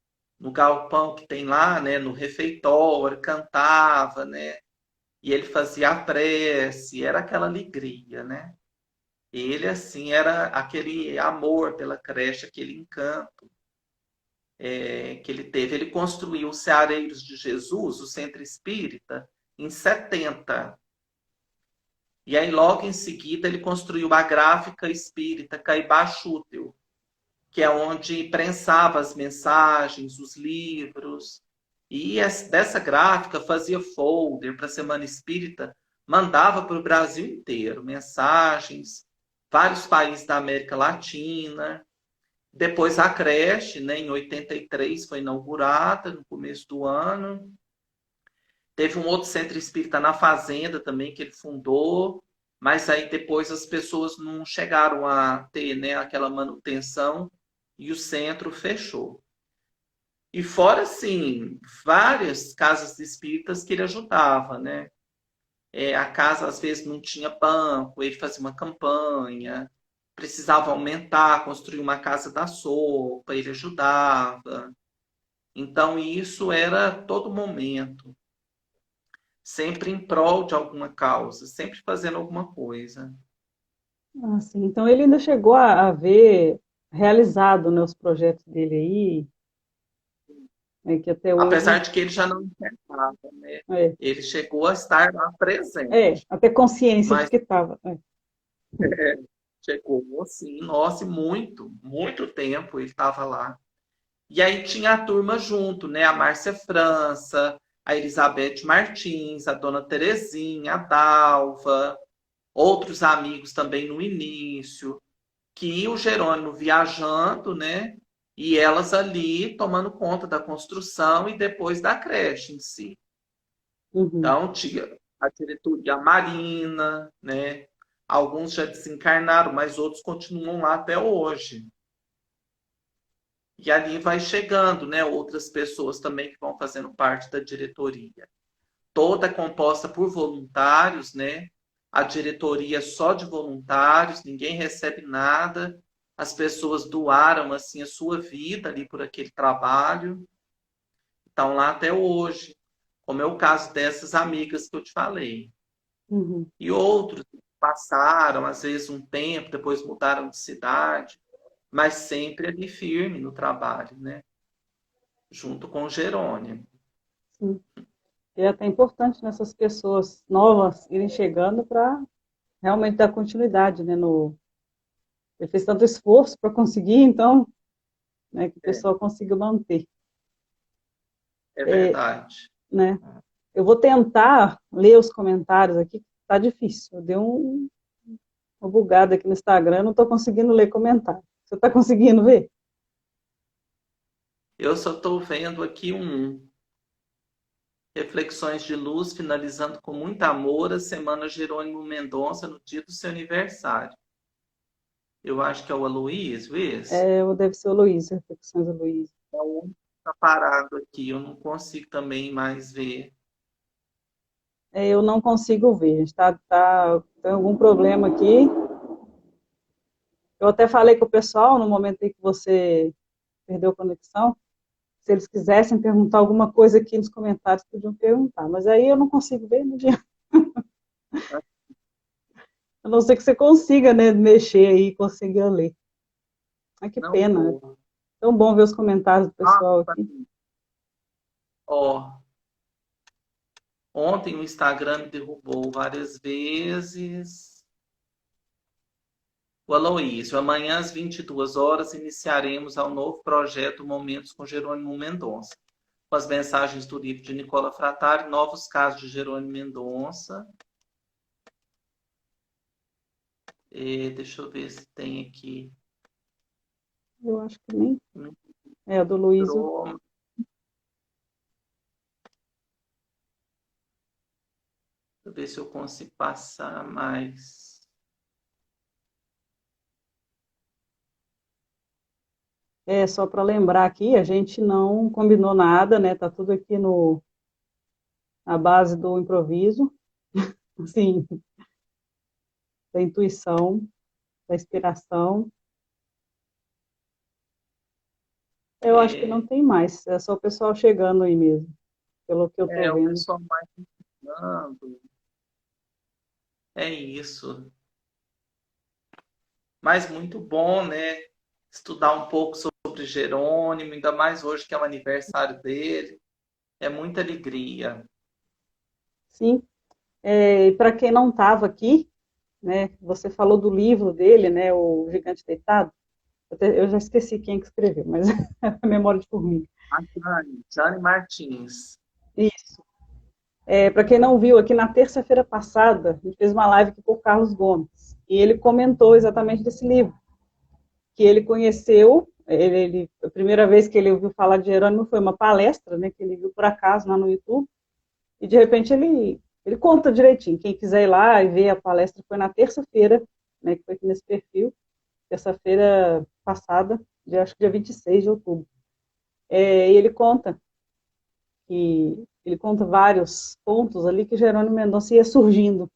Speaker 2: galpão que tem lá, né? No refeitório, cantava, né? E ele fazia a prece, era aquela alegria, né? Ele, assim, era aquele amor pela creche, aquele encanto que ele teve. Ele construiu os Ceareiros de Jesus, o Centro Espírita, em 70. E aí, logo em seguida, ele construiu a Gráfica Espírita Caibá Chútil, que é onde prensava as mensagens, os livros. E dessa gráfica fazia folder para a Semana Espírita, mandava para o Brasil inteiro mensagens, vários países da América Latina. Depois a creche, né, em 83, foi inaugurada, no começo do ano. Teve um outro centro espírita na Fazenda também, que ele fundou, mas aí depois as pessoas não chegaram a ter, né, aquela manutenção e o centro fechou. E fora, assim, várias casas espíritas que ele ajudava, né? A casa às vezes não tinha banco, ele fazia uma campanha, precisava aumentar, construir uma casa da sopa, ele ajudava. Então, isso era todo momento, sempre em prol de alguma causa, sempre fazendo alguma coisa.
Speaker 1: Assim, então ele ainda chegou a ver realizado, né, os projetos dele aí, né, que até
Speaker 2: Apesar
Speaker 1: hoje
Speaker 2: de que ele já não enxergava, né?
Speaker 1: é,
Speaker 2: Ele chegou a estar lá presente,
Speaker 1: até consciência de
Speaker 2: mas
Speaker 1: que estava.
Speaker 2: chegou assim, nossa, e muito, muito tempo ele estava lá. E aí tinha a turma junto, né? A Márcia França, a Elizabeth Martins, a Dona Terezinha, a Dalva, outros amigos também no início, que o Jerônimo viajando, né? E elas ali tomando conta da construção e depois da creche em si.
Speaker 1: Uhum.
Speaker 2: Então, tinha a diretoria Marina, né? Alguns já desencarnaram, mas outros continuam lá até hoje. E ali vai chegando, né? Outras pessoas também que vão fazendo parte da diretoria. Toda composta por voluntários, né? A diretoria é só de voluntários, ninguém recebe nada. As pessoas doaram assim a sua vida ali por aquele trabalho. Estão lá até hoje, como é o caso dessas amigas que eu te falei.
Speaker 1: Uhum.
Speaker 2: E outros passaram, às vezes, um tempo, depois mudaram de cidade, mas sempre ali firme no trabalho, né? Junto com o Jerônimo.
Speaker 1: Sim. E é até importante nessas pessoas novas irem chegando para realmente dar continuidade, né, no... Ele fez tanto esforço para conseguir, então, né, que o
Speaker 2: É,
Speaker 1: pessoal consiga manter.
Speaker 2: é
Speaker 1: É,
Speaker 2: verdade.
Speaker 1: né? Eu vou tentar ler os comentários aqui, tá difícil. Eu dei uma bugada aqui no Instagram, não estou conseguindo ler comentário. Você está conseguindo ver?
Speaker 2: Eu só estou vendo aqui um Reflexões de Luz, finalizando com muito amor a Semana Jerônimo Mendonça no dia do seu aniversário. Eu acho que é o Aloysio, esse.
Speaker 1: Deve ser o Luiz, Reflexões do Luiz.
Speaker 2: Então, tá parado aqui, eu não consigo também mais ver.
Speaker 1: Eu não consigo ver, tem algum problema aqui. Eu até falei com o pessoal no momento em que você perdeu a conexão, se eles quisessem perguntar alguma coisa aqui nos comentários, podiam perguntar, mas aí eu não consigo ver, não adianta. A não ser que você consiga, né, mexer aí e consiga ler. Ai, que
Speaker 2: Não
Speaker 1: pena, né?
Speaker 2: tô.
Speaker 1: Tão bom ver os comentários do pessoal
Speaker 2: Nossa,
Speaker 1: aqui.
Speaker 2: ó, ontem o Instagram me derrubou várias vezes. O Aloysio, amanhã às 22 horas iniciaremos ao novo projeto Momentos com Jerônimo Mendonça, com as mensagens do livro de Nicola Frattari, novos casos de Jerônimo Mendonça. Deixa eu ver se tem aqui.
Speaker 1: Eu acho que nem. É, a do Luísio.
Speaker 2: Entrou. Deixa eu ver se eu consigo passar mais.
Speaker 1: É, só para lembrar aqui, a gente não combinou nada, né? Tá tudo aqui no, na base do improviso, assim, da intuição, da inspiração. Eu acho que não
Speaker 2: É,
Speaker 1: tem mais, é só o pessoal chegando aí mesmo, pelo que eu tô
Speaker 2: o
Speaker 1: vendo.
Speaker 2: pessoal mais falando. É isso. Mas muito bom, né? Estudar um pouco sobre Jerônimo, ainda mais hoje que é o aniversário dele. É muita alegria.
Speaker 1: Sim, é, para quem não estava aqui, né? Você falou do livro dele, né? O Gigante Deitado. Eu já esqueci quem que escreveu, mas é a memória de formiga.
Speaker 2: A Jane Martins.
Speaker 1: Isso. É, para quem não viu, aqui na terça-feira passada, a gente fez uma live aqui com o Carlos Gomes. E ele comentou exatamente desse livro, que ele conheceu, a primeira vez que ele ouviu falar de Jerônimo foi uma palestra, né, que ele viu por acaso lá no YouTube, e de repente ele conta direitinho. Quem quiser ir lá e ver a palestra foi na terça-feira, né, que foi aqui nesse perfil, terça-feira passada, acho que dia 26 de outubro. E ele conta vários pontos ali que Jerônimo Mendonça ia surgindo.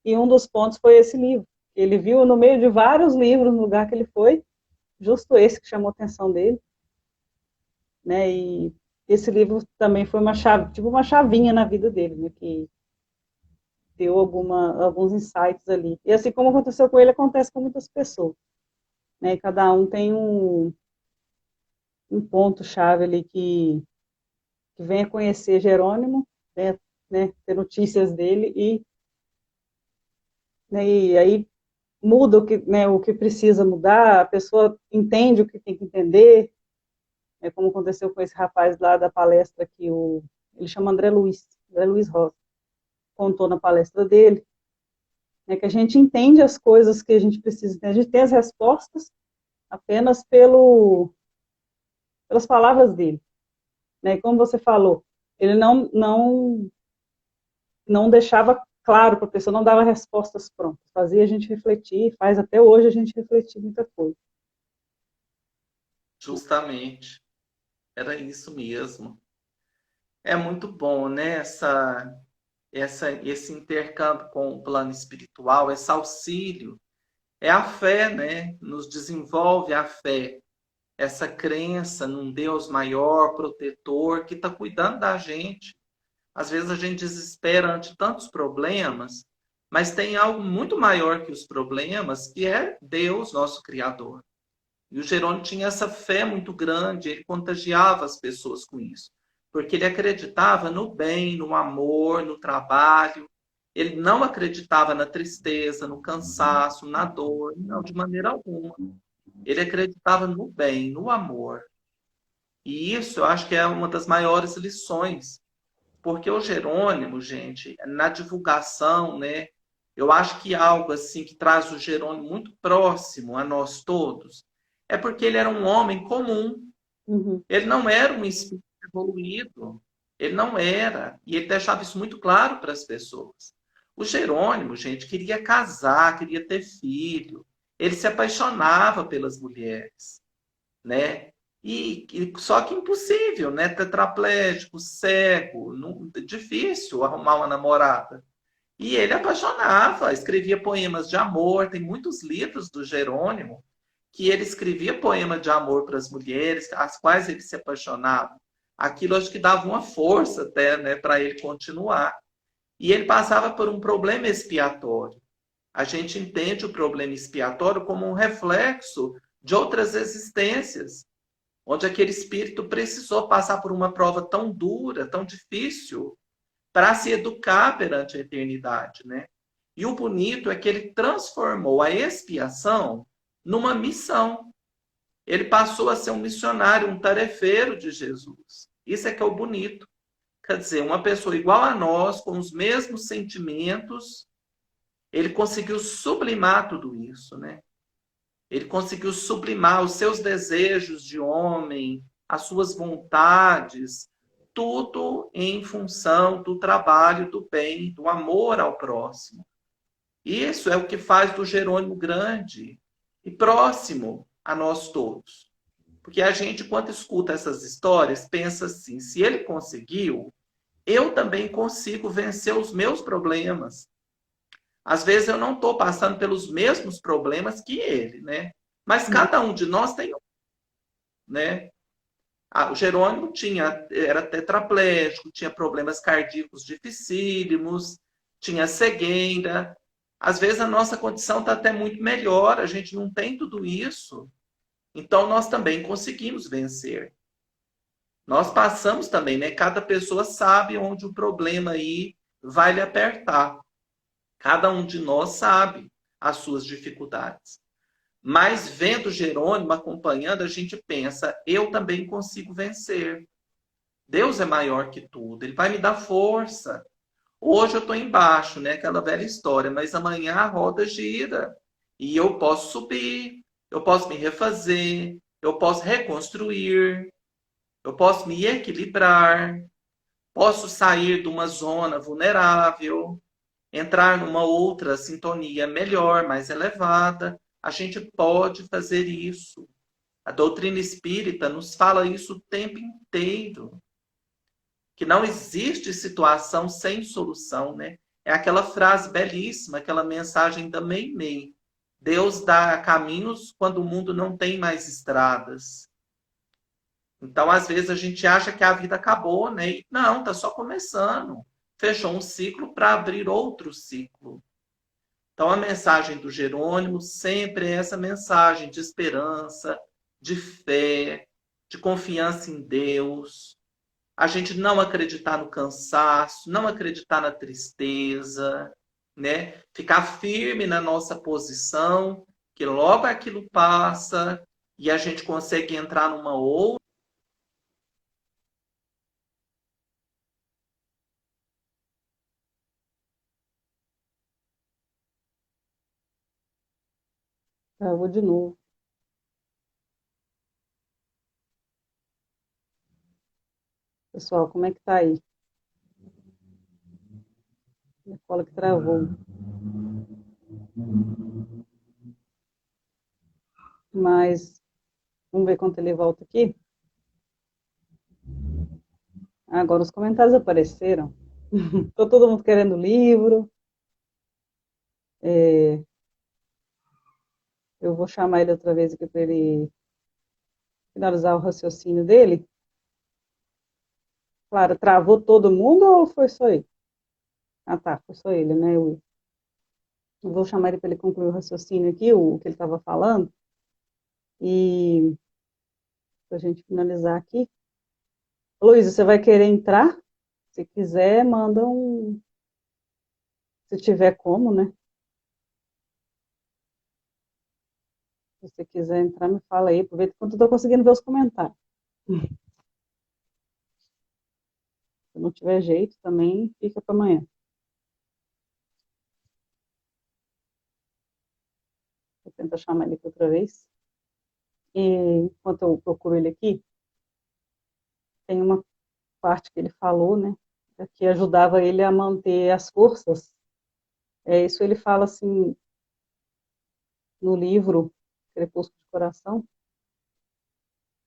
Speaker 1: E um dos pontos foi esse livro. Ele viu no meio de vários livros no lugar que ele foi, justo esse que chamou a atenção dele, né? E esse livro também foi uma chave, tipo uma chavinha na vida dele, né? Que deu alguns insights ali. E assim como aconteceu com ele, acontece com muitas pessoas, né? E cada um tem um ponto-chave ali que venha conhecer Jerônimo, né, ter notícias dele e aí muda o que precisa mudar, a pessoa entende o que tem que entender, como aconteceu com esse rapaz lá da palestra que ele chama André Luiz Rosa, contou na palestra dele, que a gente entende as coisas que a gente precisa entender, a gente tem as respostas apenas pelas palavras dele, né? Como você falou, ele não deixava claro para a pessoa, não dava respostas prontas, fazia a gente refletir, faz até hoje a gente refletir muita coisa.
Speaker 2: Justamente. Era isso mesmo. É muito bom, né? Esse intercâmbio com o plano espiritual, esse auxílio. É a fé, né? Nos desenvolve a fé. Essa crença num Deus maior, protetor, que está cuidando da gente. Às vezes a gente desespera ante tantos problemas, mas tem algo muito maior que os problemas, que é Deus, nosso Criador. E o Jerônimo tinha essa fé muito grande, ele contagiava as pessoas com isso, porque ele acreditava no bem, no amor, no trabalho. Ele não acreditava na tristeza, no cansaço, na dor, não, de maneira alguma. Ele acreditava no bem, no amor. E isso eu acho que é uma das maiores lições, porque o Jerônimo, gente, na divulgação, né? Eu acho que algo assim que traz o Jerônimo muito próximo a nós todos é porque ele era um homem comum.
Speaker 1: Uhum.
Speaker 2: Ele não era um espírito evoluído. Ele não era. E ele deixava isso muito claro para as pessoas. O Jerônimo, gente, queria casar, queria ter filho. Ele se apaixonava pelas mulheres, né? Só que impossível, né? Tetraplégico, cego, difícil arrumar uma namorada. E ele apaixonava, escrevia poemas de amor. Tem muitos livros do Jerônimo que ele escrevia poema de amor para as mulheres, às quais ele se apaixonava. Aquilo acho que dava uma força até, né, para ele continuar. E ele passava por um problema expiatório. A gente entende o problema expiatório como um reflexo de outras existências, onde aquele espírito precisou passar por uma prova tão dura, tão difícil, para se educar perante a eternidade, né? E o bonito é que ele transformou a expiação numa missão. Ele passou a ser um missionário, um tarefeiro de Jesus. Isso é que é o bonito. Quer dizer, uma pessoa igual a nós, com os mesmos sentimentos, ele conseguiu sublimar tudo isso, né? Ele conseguiu sublimar os seus desejos de homem, as suas vontades, tudo em função do trabalho, do bem, do amor ao próximo. Isso é o que faz do Jerônimo grande e próximo a nós todos. Porque a gente, quando escuta essas histórias, pensa assim: se ele conseguiu, eu também consigo vencer os meus problemas. Às vezes eu não estou passando pelos mesmos problemas que ele, né? Mas cada um de nós tem um, né? O Jerônimo era tetraplégico, tinha problemas cardíacos dificílimos, tinha cegueira. Às vezes a nossa condição está até muito melhor, a gente não tem tudo isso. Então nós também conseguimos vencer. Nós passamos também, né? Cada pessoa sabe onde o problema aí vai lhe apertar. Cada um de nós sabe as suas dificuldades. Mas vendo Jerônimo acompanhando, a gente pensa, eu também consigo vencer. Deus é maior que tudo, ele vai me dar força. Hoje eu estou embaixo, né? Aquela velha história, mas amanhã a roda gira. E eu posso subir, eu posso me refazer, eu posso reconstruir, eu posso me equilibrar, posso sair de uma zona vulnerável, entrar numa outra sintonia melhor, mais elevada. A gente pode fazer isso. A doutrina espírita nos fala isso o tempo inteiro. Que não existe situação sem solução, né? É aquela frase belíssima, aquela mensagem da Meimei. Deus dá caminhos quando o mundo não tem mais estradas. Então, às vezes, a gente acha que a vida acabou, né? E não, está só começando. Fechou um ciclo para abrir outro ciclo. Então, a mensagem do Jerônimo sempre é essa mensagem de esperança, de fé, de confiança em Deus. A gente não acreditar no cansaço, não acreditar na tristeza, né? Ficar firme na nossa posição, que logo aquilo passa e a gente consegue entrar numa outra.
Speaker 1: Eu vou de novo. Pessoal, como é que tá aí? Minha cola que travou. Mas, vamos ver quanto ele volta aqui. Agora os comentários apareceram. Tô todo mundo querendo livro. Eu vou chamar ele outra vez aqui para ele finalizar o raciocínio dele. Claro, travou todo mundo ou foi só ele? Ah, tá, foi só ele, né? Eu vou chamar ele para ele concluir o raciocínio aqui, o que ele estava falando. E para a gente finalizar aqui. Luísa, você vai querer entrar? Se quiser, manda um. Se tiver como, né? Se você quiser entrar, me fala aí. Aproveita enquanto eu estou conseguindo ver os comentários. Se não tiver jeito, também fica para amanhã. Vou tentar chamar ele aqui outra vez. E enquanto eu procuro ele aqui, tem uma parte que ele falou, né? Que ajudava ele a manter as forças. Isso ele fala assim no livro Crepúsculo de Coração.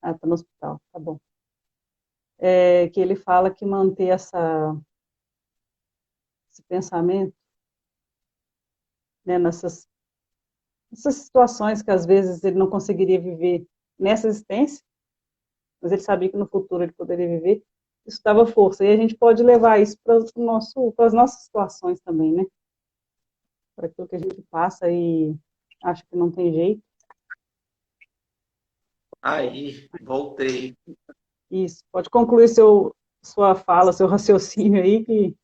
Speaker 1: Ah, tá no hospital, tá bom. Que ele fala que manter esse pensamento, né, nessas situações que às vezes ele não conseguiria viver nessa existência, mas ele sabia que no futuro ele poderia viver, isso dava força. E a gente pode levar isso para as nossas situações também, né? Para aquilo que a gente passa e acha que não tem jeito.
Speaker 2: Aí, voltei.
Speaker 1: Isso, pode concluir sua fala, seu raciocínio aí, que...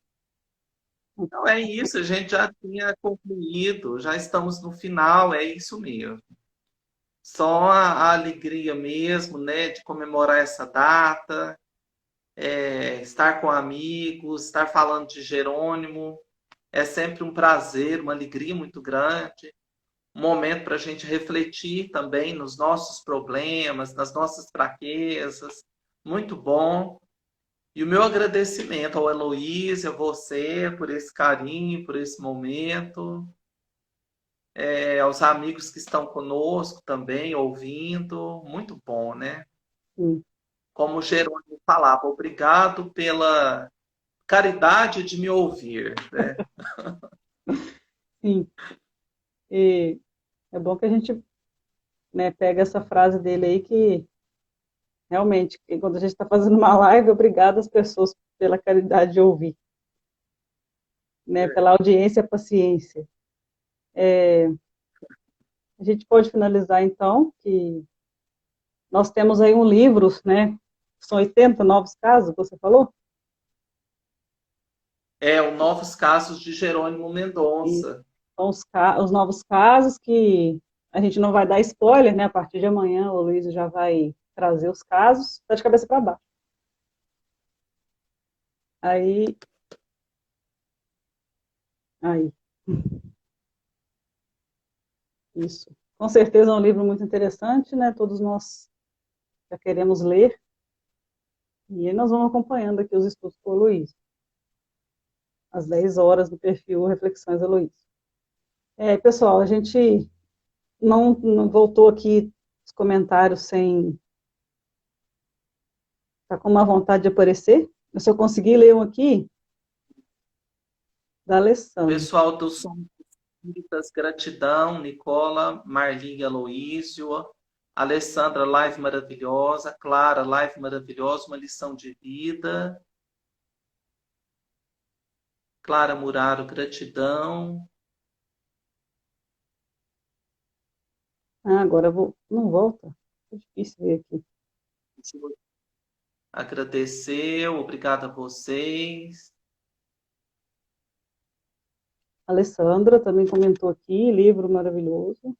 Speaker 2: Então é isso, a gente já tinha concluído, já estamos no final, é isso mesmo. Só a alegria mesmo, né, de comemorar essa data, estar com amigos, estar falando de Jerônimo, é sempre um prazer, uma alegria muito grande, um momento para a gente refletir também nos nossos problemas, nas nossas fraquezas, muito bom. E o meu agradecimento ao Heloísio, a você, por esse carinho, por esse momento, aos amigos que estão conosco também, ouvindo. Muito bom, né?
Speaker 1: Sim,
Speaker 2: Como o Jerônimo falava, obrigado pela caridade de me ouvir, né?
Speaker 1: sim. E é bom que a gente, né, pega essa frase dele aí que realmente, que quando a gente está fazendo uma live, obrigado às pessoas pela caridade de ouvir, né, pela audiência e paciência. A gente pode finalizar então que nós temos aí um livro, né? São 80 novos casos, você falou?
Speaker 2: O Novos Casos de Jerônimo
Speaker 1: E
Speaker 2: Mendonça.
Speaker 1: são os novos casos que a gente não vai dar spoiler, né? A partir de amanhã o Luiz já vai trazer os casos, tá de cabeça para baixo. Aí, aí, isso. Com certeza é um livro muito interessante, né? Todos nós já queremos ler. E aí nós vamos acompanhando aqui os estudos com o Luiz. Às 10 horas no perfil Reflexões Luiz. Pessoal, a gente não voltou aqui os comentários sem tá com uma vontade de aparecer. Eu só consegui ler um aqui da Alessandra.
Speaker 2: Pessoal do Som Espíritas, gratidão, Nicola, Marli Aloísio, Alessandra, live maravilhosa, Clara, live maravilhosa, uma lição de vida. Clara Muraro, gratidão.
Speaker 1: Ah, agora eu vou. Não volta. É difícil ver aqui.
Speaker 2: Agradeceu, obrigado a vocês.
Speaker 1: A Alessandra também comentou aqui, livro maravilhoso.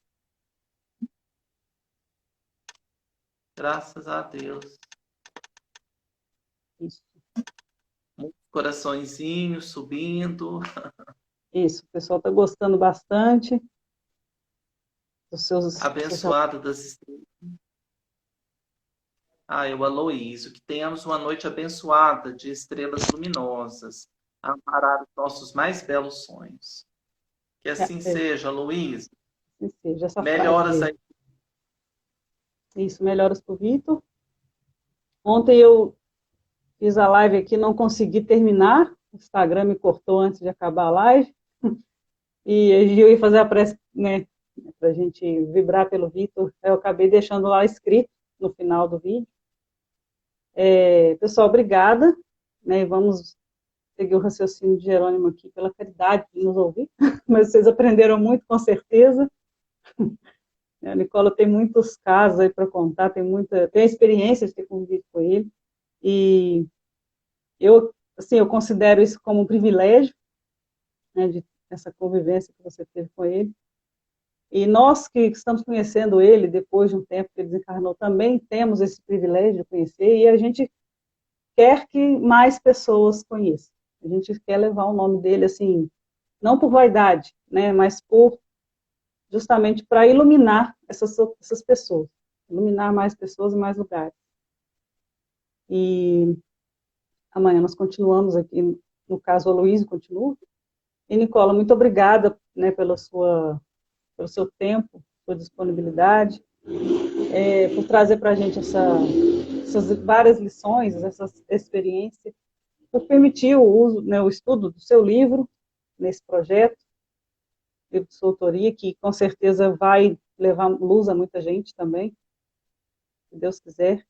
Speaker 2: Graças a Deus.
Speaker 1: Isso.
Speaker 2: Muitos coraçõezinhos subindo.
Speaker 1: Isso. O pessoal está gostando bastante dos seus.
Speaker 2: Abençoado das estrelas. Eu, Aloísio, que tenhamos uma noite abençoada de estrelas luminosas, a amparar os nossos mais belos sonhos. Que assim
Speaker 1: É,
Speaker 2: seja, Aloísio.
Speaker 1: assim seja essa frase
Speaker 2: Melhoras
Speaker 1: dele.
Speaker 2: aí.
Speaker 1: Isso, melhoras para o Vitor. Ontem eu fiz a live aqui, não consegui terminar. O Instagram me cortou antes de acabar a live. E eu ia fazer a prece, né, para a gente vibrar pelo Vitor. Eu acabei deixando lá escrito no final do vídeo. Pessoal, obrigada. Né, vamos seguir o raciocínio de Jerônimo aqui pela caridade de nos ouvir. Mas vocês aprenderam muito, com certeza. A Nicola tem muitos casos aí para contar, tem a experiência de ter convivido com ele. E eu considero isso como um privilégio, né, de essa convivência que você teve com ele. E nós que estamos conhecendo ele depois de um tempo que ele desencarnou também temos esse privilégio de conhecer e a gente quer que mais pessoas conheçam. A gente quer levar o nome dele assim, não por vaidade, né, mas justamente para iluminar essas pessoas, iluminar mais pessoas e mais lugares. E amanhã nós continuamos aqui, no caso a Luísa continua. E Nicola, muito obrigada, né, pelo seu tempo, sua disponibilidade, por trazer para a gente essas várias lições, essa experiência, por permitir o uso, né, o estudo do seu livro nesse projeto, livro de sua autoria, que com certeza vai levar luz a muita gente também, se Deus quiser.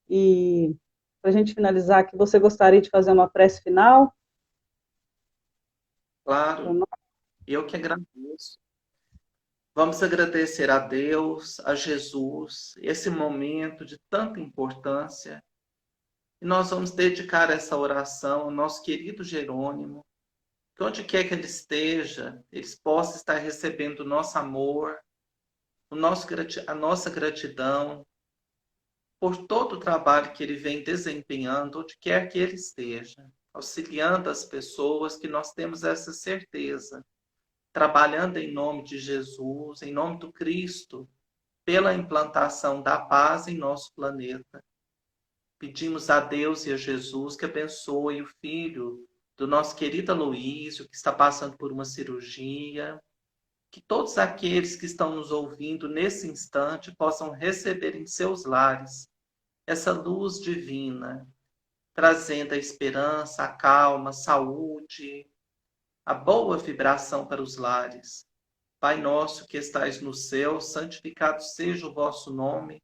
Speaker 1: E para a gente finalizar, que você gostaria de fazer uma prece final?
Speaker 2: Claro, eu que agradeço. Vamos agradecer a Deus, a Jesus, esse momento de tanta importância. E nós vamos dedicar essa oração ao nosso querido Jerônimo, que onde quer que ele esteja, ele possa estar recebendo o nosso amor, a nossa gratidão por todo o trabalho que ele vem desempenhando, onde quer que ele esteja, auxiliando as pessoas, que nós temos essa certeza, trabalhando em nome de Jesus, em nome do Cristo, pela implantação da paz em nosso planeta. Pedimos a Deus e a Jesus que abençoe o filho do nosso querido Aloísio, que está passando por uma cirurgia, que todos aqueles que estão nos ouvindo nesse instante possam receber em seus lares essa luz divina, trazendo a esperança, a calma, a saúde, a boa vibração para os lares. Pai nosso que estais no céu, santificado seja o vosso nome.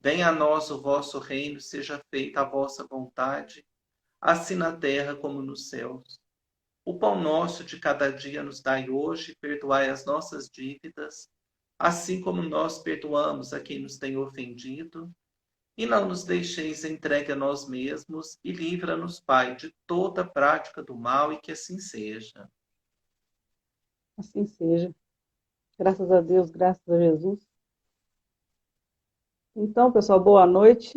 Speaker 2: Venha a nós o vosso reino, seja feita a vossa vontade, assim na terra como nos céus. O pão nosso de cada dia nos dai hoje, perdoai as nossas dívidas, assim como nós perdoamos a quem nos tem ofendido, e não nos deixeis entregue a nós mesmos, e livra-nos, Pai, de toda prática do mal, e que assim seja.
Speaker 1: Assim seja. Graças a Deus, graças a Jesus. Então, pessoal, boa noite.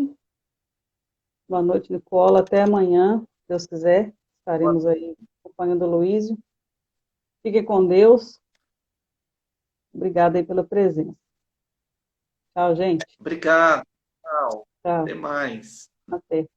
Speaker 1: Boa noite, Nicola. Até amanhã, se Deus quiser. Estaremos aí acompanhando o Luísio. Fiquem com Deus. Obrigada aí pela presença. Tchau, gente.
Speaker 2: Obrigado. Tchau.
Speaker 1: Tchau.
Speaker 2: Até mais.
Speaker 1: Até.